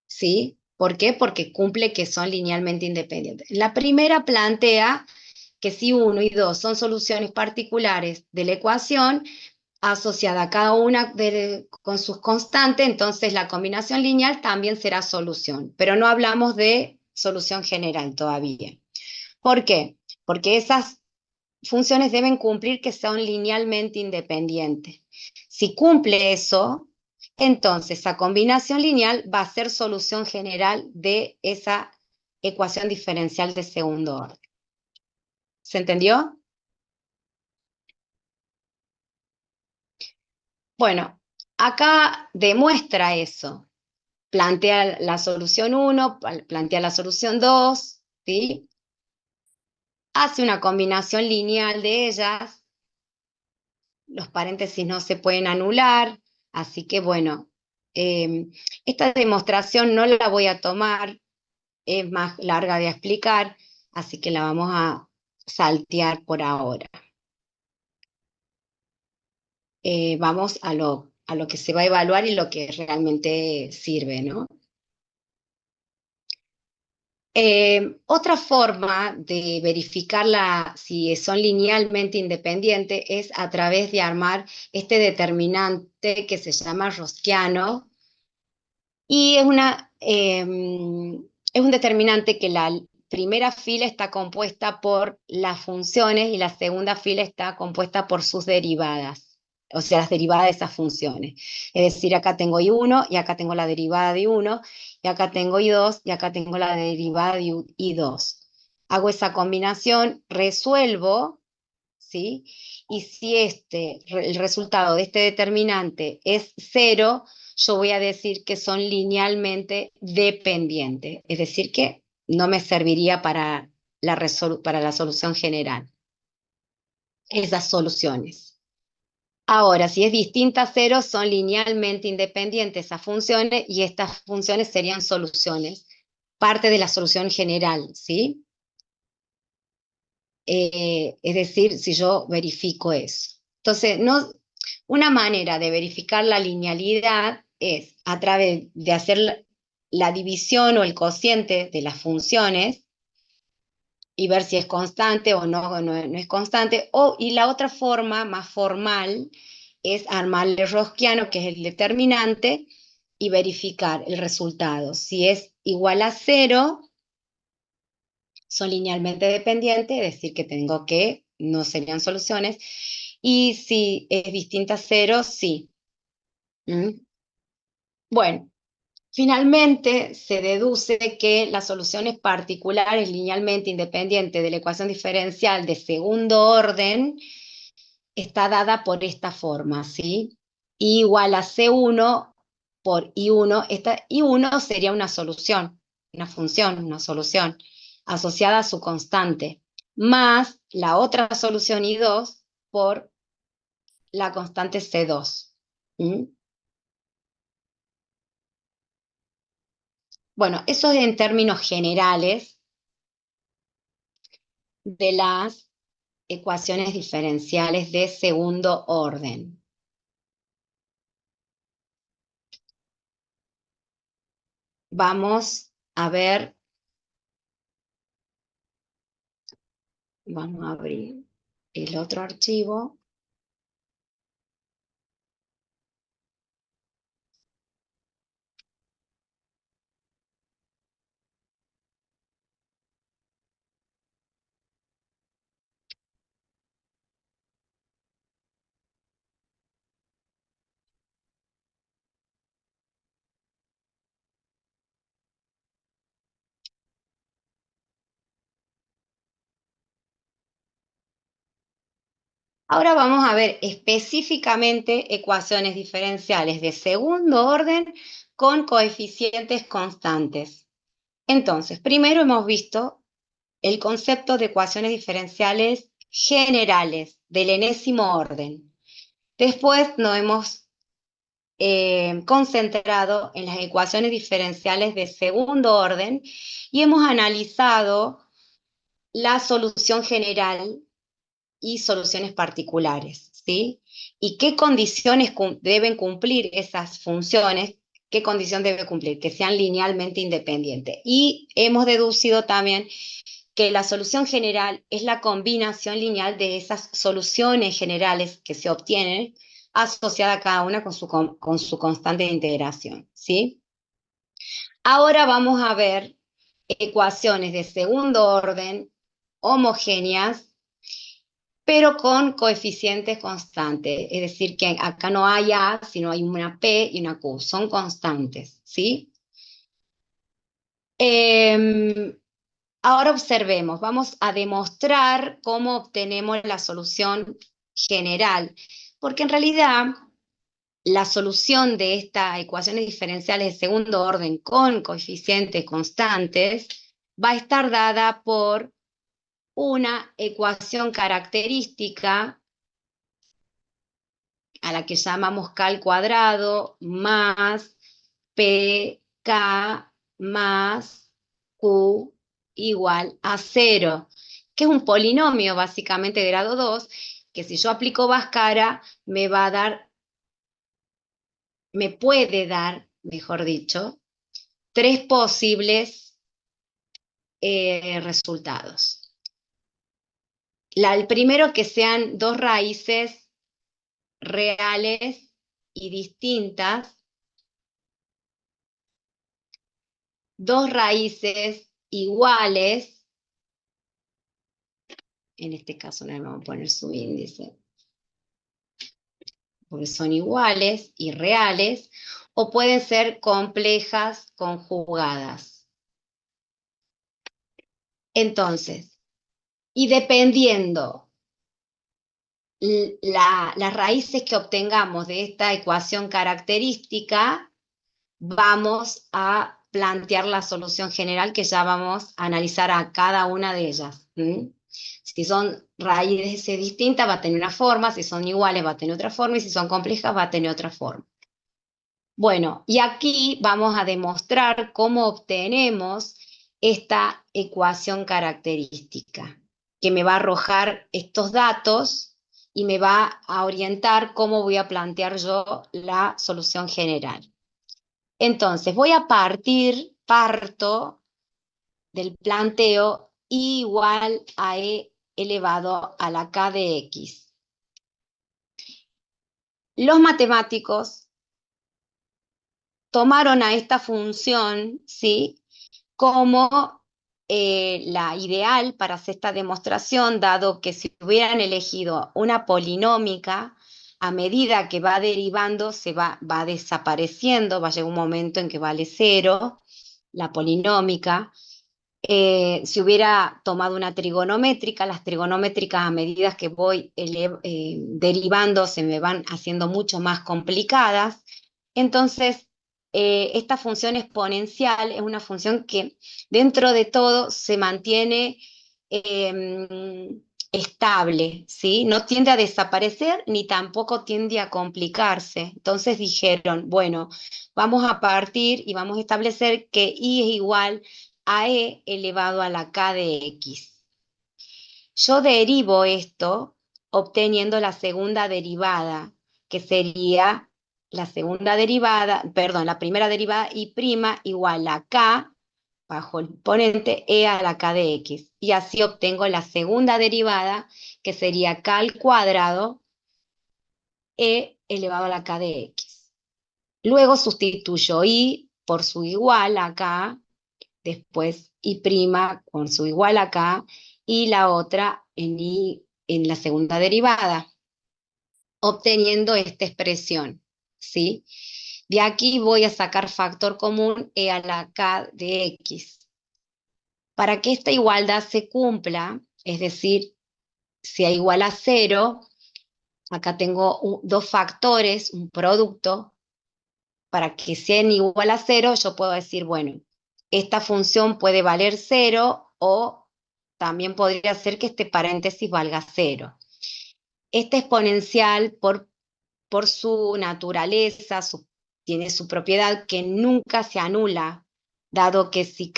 A: ¿Sí? ¿Por qué? Porque cumple que son linealmente independientes. La primera plantea que si 1 y 2 son soluciones particulares de la ecuación, asociada a cada una con sus constantes, entonces la combinación lineal también será solución. Pero no hablamos de solución general todavía. ¿Por qué? Porque esas funciones deben cumplir que son linealmente independientes. Si cumple eso, entonces esa combinación lineal va a ser solución general de esa ecuación diferencial de segundo orden. ¿Se entendió? Bueno, acá demuestra eso. Plantea la solución 1, plantea la solución 2, ¿sí? Hace una combinación lineal de ellas. Los paréntesis no se pueden anular, así que bueno, esta demostración no la voy a tomar, es más larga de explicar, así que la vamos a saltear por ahora. Vamos a lo que se va a evaluar y lo que realmente sirve, ¿no? Otra forma de verificar si son linealmente independientes es a través de armar este determinante que se llama Rosquiano, y es un determinante que la primera fila está compuesta por las funciones y la segunda fila está compuesta por sus derivadas, o sea, las derivadas de esas funciones. Es decir, acá tengo I1 y acá tengo la derivada de I1, y acá tengo I2 y acá tengo la derivada de I2. Hago esa combinación, resuelvo, ¿sí? Y si el resultado de este determinante es 0, yo voy a decir que son linealmente dependientes, es decir, que no me serviría para para la solución general, esas soluciones. Ahora, si es distinta a 0, son linealmente independientes esas funciones y estas funciones serían soluciones, parte de la solución general, ¿sí? Es decir, si yo verifico eso. Entonces, una manera de verificar la linealidad es a través de hacer la división o el cociente de las funciones y ver si es constante o no es constante. Y la otra forma, más formal, es armar el rosquiano, que es el determinante, y verificar el resultado. Si es igual a 0, son linealmente dependientes, es decir, que tengo que, no serían soluciones, y si es distinta a 0, sí. ¿Mm? Bueno, finalmente se deduce que las soluciones particulares linealmente independientes de la ecuación diferencial de segundo orden está dada por esta forma, ¿sí? I igual a C1 por I1, esta I1 sería una solución, una función, una solución asociada a su constante, más la otra solución I2 por la constante C2. ¿Mm? Bueno, eso es en términos generales de las ecuaciones diferenciales de segundo orden. Vamos a ver, vamos a abrir el otro archivo. Ahora vamos a ver específicamente ecuaciones diferenciales de segundo orden con coeficientes constantes. Entonces, primero hemos visto el concepto de ecuaciones diferenciales generales del enésimo orden. Después nos hemos concentrado en las ecuaciones diferenciales de segundo orden y hemos analizado la solución general y soluciones particulares, ¿sí? Y qué condiciones deben cumplir esas funciones, qué condición debe cumplir, que sean linealmente independientes. Y hemos deducido también que la solución general es la combinación lineal de esas soluciones generales que se obtienen asociada cada una con su constante de integración, ¿sí? Ahora vamos a ver ecuaciones de segundo orden homogéneas pero con coeficientes constantes, es decir, que acá no hay A, sino hay una P y una Q, son constantes, ¿sí? Ahora observemos, vamos a demostrar cómo obtenemos la solución general, porque en realidad la solución de estas ecuaciones diferenciales de segundo orden con coeficientes constantes va a estar dada por una ecuación característica a la que llamamos K al cuadrado más PK más Q igual a 0, que es un polinomio básicamente de grado 2, que si yo aplico Bhaskara me va a dar, me puede dar, mejor dicho, 3 posibles resultados. El primero, que sean 2 raíces reales y distintas, 2 raíces iguales, en este caso le vamos a poner su índice, porque son iguales y reales, o pueden ser complejas conjugadas. Entonces, y dependiendo las raíces que obtengamos de esta ecuación característica, vamos a plantear la solución general, que ya vamos a analizar a cada una de ellas. Si son raíces distintas va a tener una forma, si son iguales va a tener otra forma, y si son complejas va a tener otra forma. Bueno, y aquí vamos a demostrar cómo obtenemos esta ecuación característica, que me va a arrojar estos datos y me va a orientar cómo voy a plantear yo la solución general. Entonces, parto del planteo I igual a E elevado a la K de X. Los matemáticos tomaron a esta función, ¿sí?, como la ideal para hacer esta demostración, dado que si hubieran elegido una polinómica, a medida que va derivando, va desapareciendo, va a llegar un momento en que vale 0, la polinómica. Si hubiera tomado una trigonométrica, las trigonométricas a medida que voy derivando se me van haciendo mucho más complicadas. Entonces, esta función exponencial es una función que dentro de todo se mantiene estable, ¿sí? No tiende a desaparecer ni tampoco tiende a complicarse. Entonces dijeron, bueno, vamos a partir y vamos a establecer que I es igual a E elevado a la K de X. Yo derivo esto obteniendo la segunda derivada, que sería la primera derivada I' igual a K bajo el exponente E a la K de X. Y así obtengo la segunda derivada, que sería K al cuadrado E elevado a la K de X. Luego sustituyo I por su igual acá, después I' con su igual acá, y la otra en I en la segunda derivada, obteniendo esta expresión, ¿sí? De aquí voy a sacar factor común E a la K de X. Para que esta igualdad se cumpla, es decir, sea igual a 0, acá tengo dos factores, un producto. Para que sean igual a 0, yo puedo decir, bueno, esta función puede valer 0 o también podría ser que este paréntesis valga 0. Este exponencial, por su naturaleza, tiene su propiedad que nunca se anula, dado que si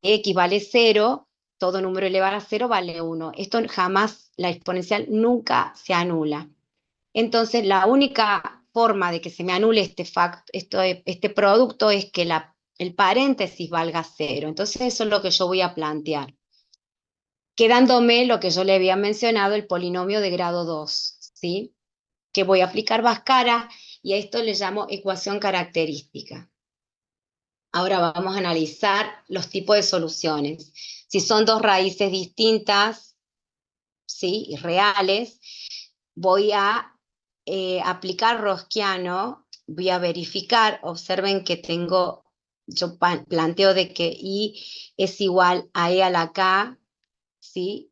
A: x vale 0, todo número elevado a 0 vale 1. Esto jamás, la exponencial nunca se anula. Entonces, la única forma de que se me anule este producto es que el paréntesis valga 0. Entonces, eso es lo que yo voy a plantear, quedándome lo que yo le había mencionado, el polinomio de grado 2, ¿sí? Que voy a aplicar Bhaskara y a esto le llamo ecuación característica. Ahora vamos a analizar los tipos de soluciones. Si son dos raíces distintas, ¿sí?, y reales, voy a aplicar Rosquiano, voy a verificar, observen que yo planteo de que I es igual a E a la K, ¿sí?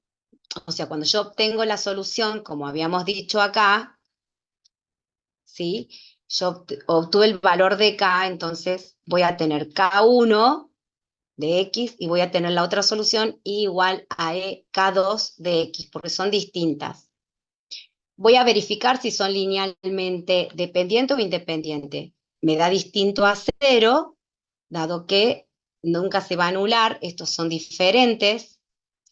A: O sea, cuando yo obtengo la solución, como habíamos dicho acá, ¿sí?, yo obtuve el valor de K, entonces voy a tener K1 de X y voy a tener la otra solución I igual a E K2 de X, porque son distintas. Voy a verificar si son linealmente dependientes o independientes. me da distinto a 0, dado que nunca se va a anular, estos son diferentes,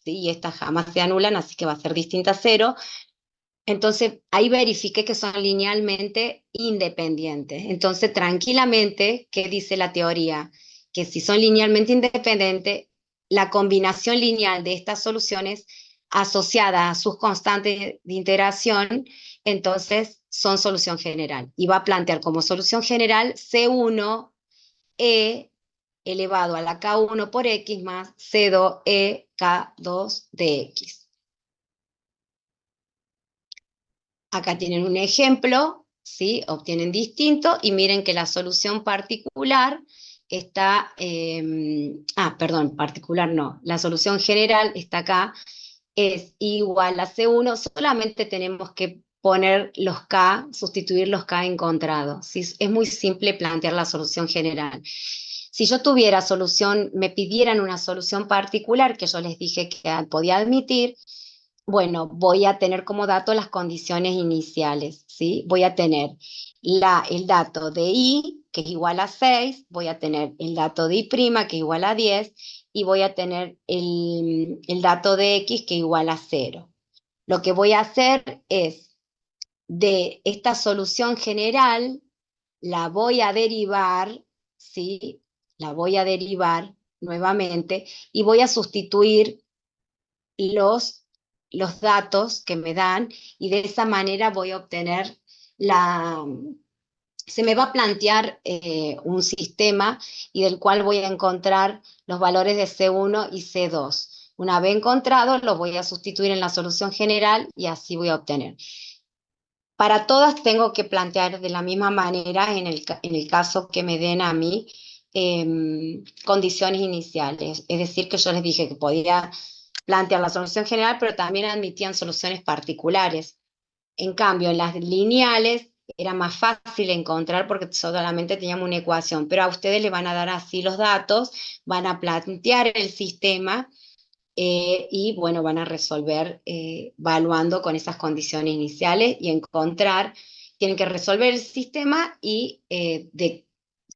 A: ¿sí? Y estas jamás se anulan, así que va a ser distinta a 0. Entonces, ahí verifiqué que son linealmente independientes. Entonces, tranquilamente, ¿qué dice la teoría? Que si son linealmente independientes, la combinación lineal de estas soluciones asociadas a sus constantes de integración, entonces son solución general. Y va a plantear como solución general C1E elevado a la K1 por X más C2E K2 de X. Acá tienen un ejemplo, ¿sí? Obtienen distinto y miren que la solución particular está, perdón, particular no, la solución general está acá, es igual a C1, solamente tenemos que poner los K, sustituir los K encontrados, ¿sí? Es muy simple plantear la solución general. Si yo tuviera solución, me pidieran una solución particular que yo les dije que podía admitir, bueno, voy a tener como dato las condiciones iniciales, ¿sí? Voy a tener el dato de I, que es igual a 6, voy a tener el dato de I', que es igual a 10, y voy a tener el dato de X, que es igual a 0. Lo que voy a hacer es, de esta solución general, la voy a derivar, ¿sí? La voy a derivar nuevamente y voy a sustituir los, los datos que me dan y de esa manera voy a obtener se me va a plantear un sistema y del cual voy a encontrar los valores de C1 y C2. Una vez encontrado, lo voy a sustituir en la solución general y así voy a obtener. Para todas tengo que plantear de la misma manera en el caso que me den a mí condiciones iniciales. Es decir, que yo les dije que podía plantear la solución general, pero también admitían soluciones particulares. En cambio, en las lineales era más fácil encontrar porque solamente teníamos una ecuación, pero a ustedes le van a dar así los datos, van a plantear el sistema y bueno, van a resolver evaluando con esas condiciones iniciales y encontrar, tienen que resolver el sistema y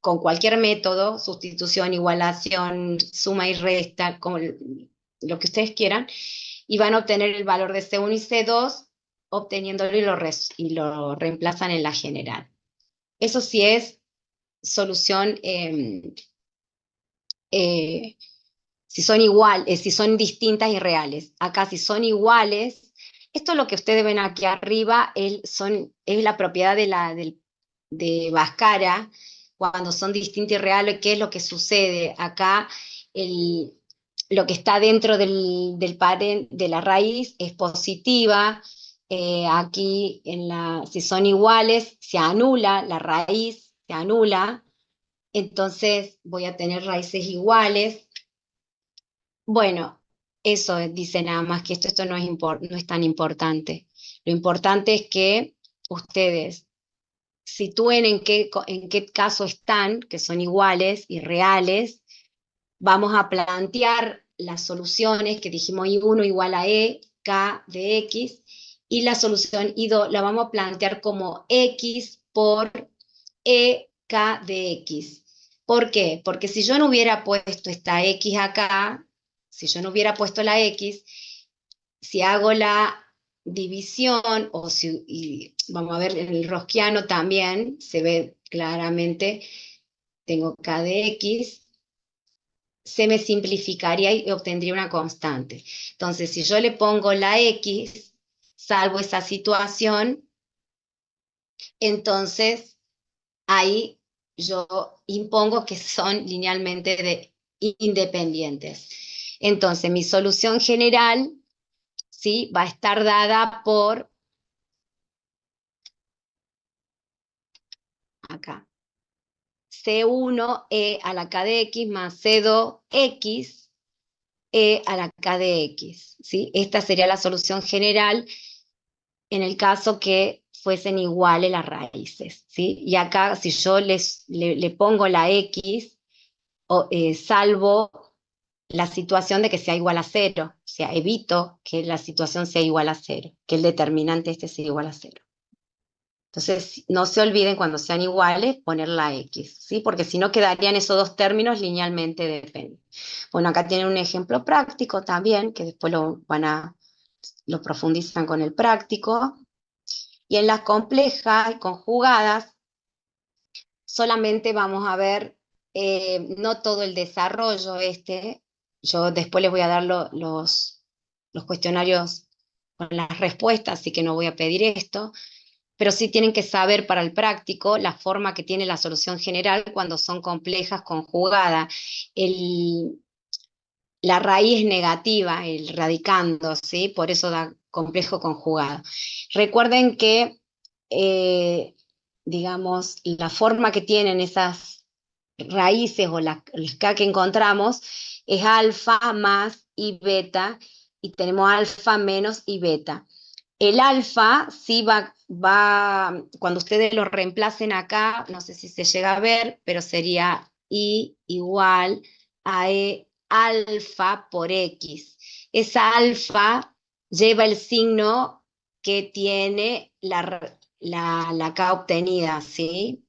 A: con cualquier método, sustitución, igualación, suma y resta, como lo que ustedes quieran, y van a obtener el valor de C1 y C2 obteniéndolo y lo reemplazan en la general. Eso sí es solución eh, si son si son distintas y reales. Acá si son iguales, esto es lo que ustedes ven aquí arriba, es la propiedad de Bhaskara, cuando son distintas y reales, ¿qué es lo que sucede? Acá lo que está dentro de la raíz es positiva, aquí si son iguales, se anula la raíz, se anula, entonces voy a tener raíces iguales. Bueno, eso dice nada más que esto no no es tan importante. Lo importante es que ustedes sitúen en qué caso están, que son iguales y reales. Vamos a plantear las soluciones que dijimos I1 igual a E, K de X, y la solución I2 la vamos a plantear como X por E, K de X. ¿Por qué? Porque si yo no hubiera puesto esta X acá, si yo no hubiera puesto la X, si hago la división, vamos a ver, en el rosquiano también se ve claramente, tengo K de X, se me simplificaría y obtendría una constante. Entonces, si yo le pongo la X, salvo esa situación, entonces ahí yo impongo que son linealmente independientes. Entonces, mi solución general, ¿sí?, va a estar dada por, acá, C1E a la K de X más C2X E a la K de X, ¿sí? Esta sería la solución general en el caso que fuesen iguales las raíces, ¿sí? Y acá, si yo le pongo la X, salvo la situación de que sea igual a 0, o sea, evito que la situación sea igual a 0, que el determinante este sea igual a 0. Entonces, no se olviden cuando sean iguales poner la X, ¿sí? Porque si no quedarían esos dos términos linealmente dependen. Bueno, acá tienen un ejemplo práctico también, que después lo profundizan con el práctico. Y en las complejas y conjugadas, solamente vamos a ver, no todo el desarrollo yo después les voy a dar los cuestionarios con las respuestas, así que no voy a pedir esto, pero sí tienen que saber para el práctico la forma que tiene la solución general cuando son complejas conjugadas. El, la raíz negativa, el radicando, ¿sí? Por eso da complejo conjugado. Recuerden que, digamos, la forma que tienen esas raíces o las K que encontramos es alfa más y beta, y tenemos alfa menos y beta. El alfa sí cuando ustedes lo reemplacen acá, no sé si se llega a ver, pero sería I igual a E alfa por X. Esa alfa lleva el signo que tiene la K obtenida, ¿sí?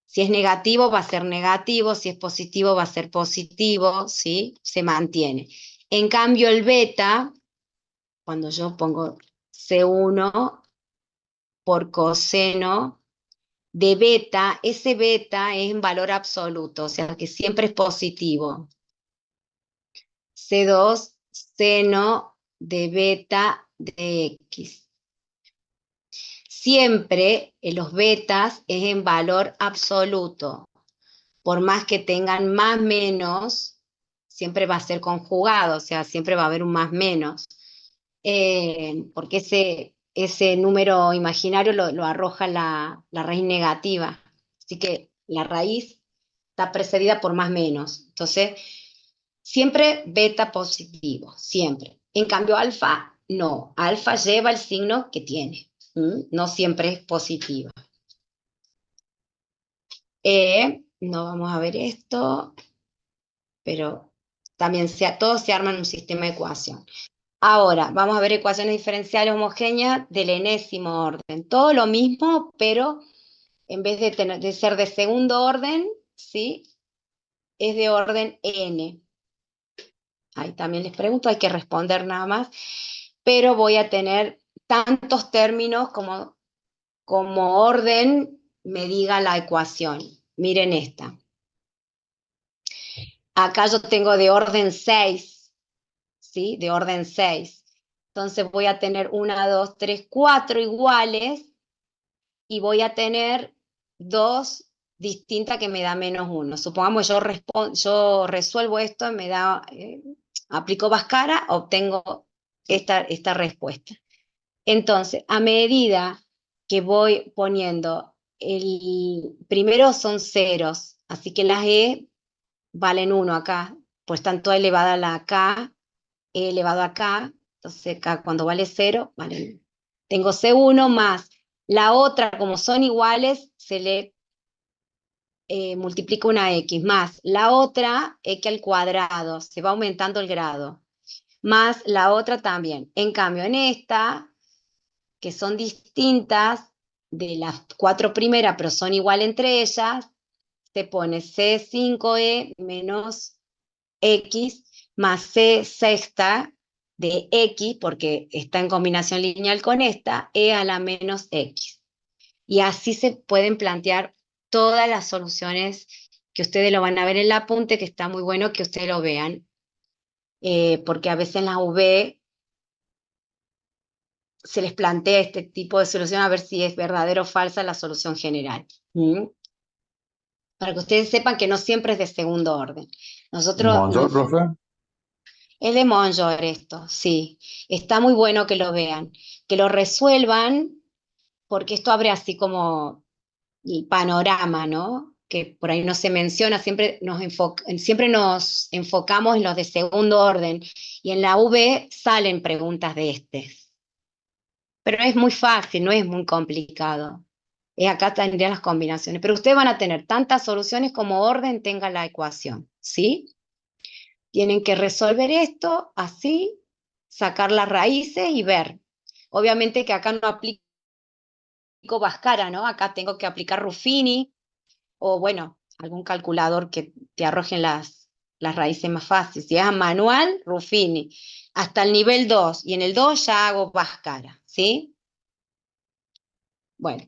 A: Si es negativo va a ser negativo, si es positivo va a ser positivo, ¿sí? Se mantiene. En cambio el beta, cuando yo pongo C1 por coseno de beta, ese beta es en valor absoluto, o sea que siempre es positivo. C2, seno de beta de X. Siempre en los betas es en valor absoluto. Por más que tengan más menos, siempre va a ser conjugado, o sea, siempre va a haber un más menos. Porque ese número imaginario lo arroja la raíz negativa. Así que la raíz está precedida por más menos. Entonces, siempre beta positivo, siempre. En cambio, alfa, no. Alfa lleva el signo que tiene. No siempre es positiva. No vamos a ver esto, pero también todos se arman un sistema de ecuación. Ahora, vamos a ver ecuaciones diferenciales homogéneas del enésimo orden. Todo lo mismo, pero en vez de ser de segundo orden, ¿sí? Es de orden n. Ahí también les pregunto, hay que responder nada más, pero voy a tener tantos términos como orden me diga la ecuación. Miren esta. Acá yo tengo de orden 6, ¿sí? De orden 6. Entonces voy a tener 1, 2, 3, 4 iguales y voy a tener 2 distintas que me da -1. Supongamos yo resuelvo esto, aplico Bhaskara, obtengo esta respuesta. Entonces, a medida que voy poniendo, primero son ceros, así que las E valen 1 acá, pues están todas elevadas a la K, E elevado a K, entonces K cuando vale 0, vale 1. Tengo C1 más la otra, como son iguales, se le multiplica una X, más la otra X al cuadrado, se va aumentando el grado, más la otra también. En cambio, en esta, que son distintas de las 4 primeras, pero son igual entre ellas, se pone C5E menos X más C sexta de X, porque está en combinación lineal con esta, E a la menos X. Y así se pueden plantear todas las soluciones que ustedes lo van a ver en el apunte, que está muy bueno que ustedes lo vean, porque a veces en la V se les plantea este tipo de solución a ver si es verdadera o falsa la solución general. Para que ustedes sepan que no siempre es de segundo orden. Nosotros
B: Monzón, profe.
A: es de Monjor esto, sí. Está muy bueno que lo vean, que lo resuelvan, porque esto abre así como el panorama, ¿no? Que por ahí no se menciona, siempre nos enfocamos en los de segundo orden, y en la V salen preguntas de este. Pero es muy fácil, no es muy complicado. Acá tendrían las combinaciones, pero ustedes van a tener tantas soluciones como orden tenga la ecuación, ¿sí? Tienen que resolver esto así, sacar las raíces y ver. Obviamente que acá no aplica Bhaskara, ¿no? Acá tengo que aplicar Ruffini, o bueno, algún calculador que te arrojen las raíces más fáciles. Si es a manual, Ruffini, hasta el nivel 2, y en el 2 ya hago Bhaskara, ¿sí? Bueno,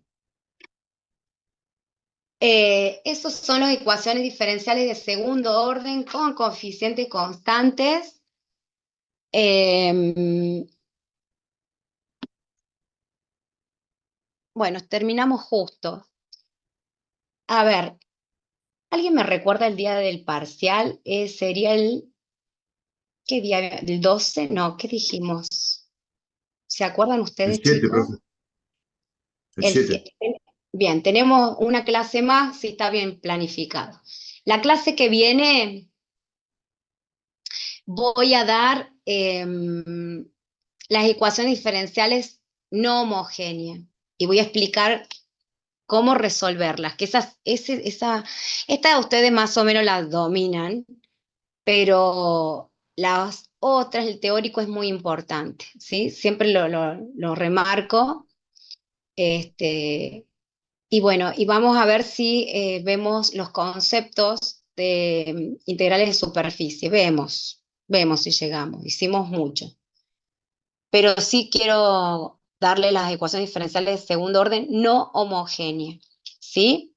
A: esos son las ecuaciones diferenciales de segundo orden con coeficientes constantes. Bueno, terminamos justo. A ver, ¿alguien me recuerda el día del parcial? Sería ¿qué día? ¿El 12? No, ¿qué dijimos? ¿Se acuerdan
B: El
A: ustedes,
B: 7,
A: chicos?
B: profe. El
A: El
B: 7.
A: 7. Bien, tenemos una clase más, si está bien planificado. La clase que viene voy a dar las ecuaciones diferenciales no homogéneas y voy a explicar cómo resolverlas, que estas ustedes más o menos las dominan, pero las otras, el teórico es muy importante, ¿sí? Siempre lo remarco. Este, y bueno, y vamos a ver si vemos los conceptos de integrales de superficie. Vemos si llegamos. Hicimos mucho. Pero sí quiero darle las ecuaciones diferenciales de segundo orden no homogéneas, ¿sí?